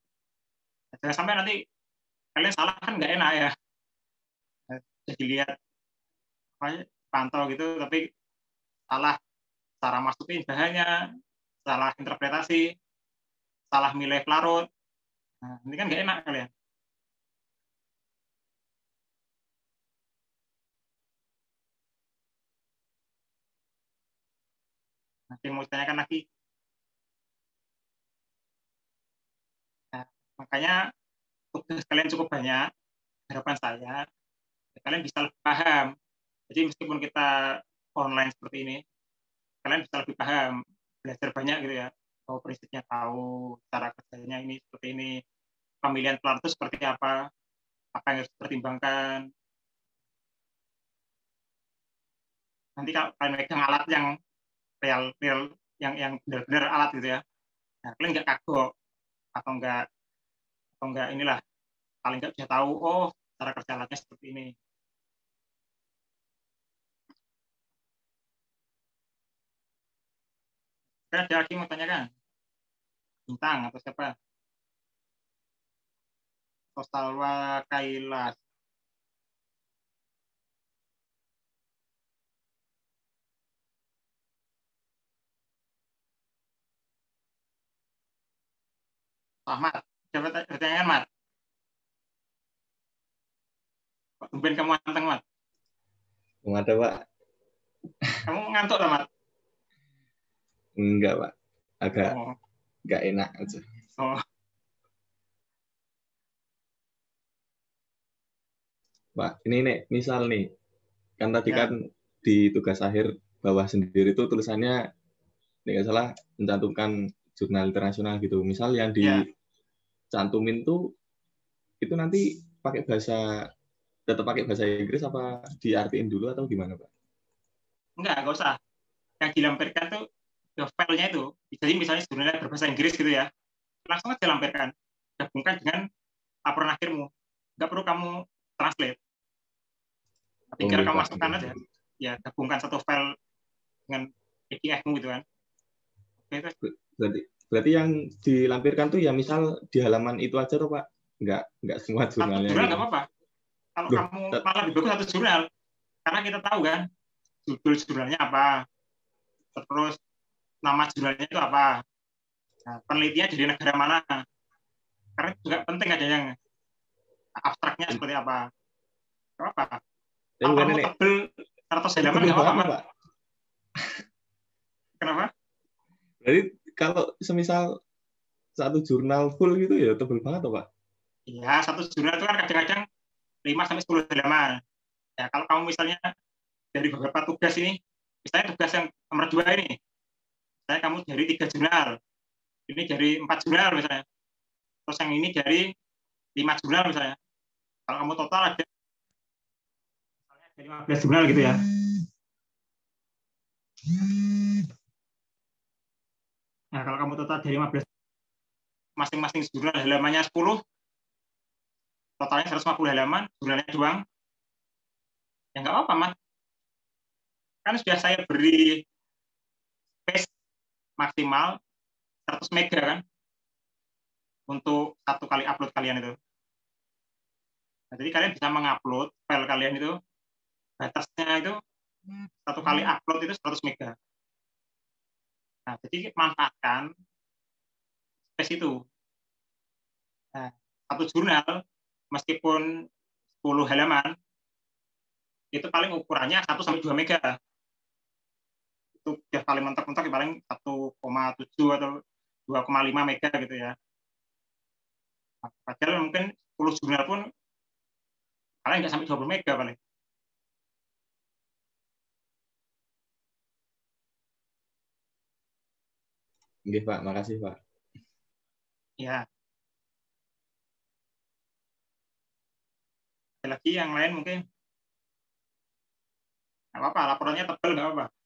Jangan sampai nanti kalian salah, kan nggak enak ya. Jadi lihat pantau gitu tapi salah cara masukin bahannya, salah interpretasi, salah milih pelarut. Nah, ini kan nggak enak kalian. Nanti mau tanyakan lagi. Nah, makanya tugas kalian cukup banyak. Harapan saya, kalian bisa lebih paham. Jadi meskipun kita online seperti ini, kalian bisa lebih paham, belajar banyak gitu ya. Oh, prinsipnya tahu, cara kerjanya ini seperti ini, pemilihan pelarut itu seperti apa yang harus dipertimbangkan. Nanti kalau kalian megang alat yang real yang benar-benar alat gitu ya, nah, kalian nggak kagok atau nggak inilah, kalian nggak bisa tahu oh cara kerja alatnya seperti ini. Ada lagi mau tanyakan? Bintang atau siapa? Salwa Kailas. Ahmad, coba pertanyaan Mat. Kok tumben kamu anteng Mat? Nggak ada Pak. Kamu ngantuk lah Mat? Enggak Pak, agak nggak enak aja. Oh. Pak, ini nih, misal nih, kan tadi Ya. kan di tugas akhir bawah sendiri itu tulisannya, nggak salah, mencantumkan jurnal internasional gitu. Misal yang dicantumin tuh, itu nanti tetap pakai bahasa Inggris apa diartiin dulu atau gimana Pak? Nggak usah. Yang dilampirkan tuh filenya itu. Jadi misalnya jurnalnya berbahasa Inggris gitu ya, langsung aja lampirkan. Gabungkan dengan laporan akhirmu. Nggak perlu kamu translate. Tinggal kamu masukkan aja. Ya, gabungkan satu file dengan PDF-mu gitu kan. Oke, berarti yang dilampirkan tuh ya misal di halaman itu aja tuh Pak? Nggak semua jurnalnya. Satu jurnal nggak apa-apa. Kalau kamu malah lebih bagus satu jurnal. Karena kita tahu kan, judul jurnalnya apa. Terus nama jurnalnya itu apa. Nah, penelitiannya dari negara mana. Karena juga penting ada yang abstraknya seperti apa. Nggak apa-apa. Kalau kamu tebel 100 halaman nggak apa-apa, Pak. Kenapa? Jadi kalau semisal satu jurnal full gitu ya tebel banget Pak? Iya, satu jurnal itu kan kadang-kadang 5-10 halaman. Ya, kalau kamu misalnya dari beberapa tugas ini, misalnya tugas yang nomor 2 ini, misalnya kamu dari 3 jurnal, ini dari 4 jurnal misalnya, terus yang ini dari 5 jurnal misalnya. Kalau kamu total ada misalnya dari 15 jurnal gitu ya. Nah, kalau kamu total dari 15, masing-masing jurnal halamannya 10, totalnya 150 halaman, jurnalnya doang, ya nggak apa-apa, Mas. Kan sudah saya beri space maksimal 100 mega kan, untuk satu kali upload kalian itu. Nah, jadi kalian bisa mengupload file kalian itu, batasnya itu satu kali upload itu 100 mega. Nah, jadi manfaatkan space itu. Nah, satu jurnal meskipun 10 halaman itu paling ukurannya 1-2 mega. Itu ya paling mentok-mentok paling 1,7 atau 2,5 mega gitu ya. Padahal mungkin 10 jurnal pun paling nggak sampai 20 mega paling. Oke, Pak. Makasih, Pak. Ya. Ada lagi yang lain mungkin? Nggak apa-apa, laporannya tebal nggak apa-apa.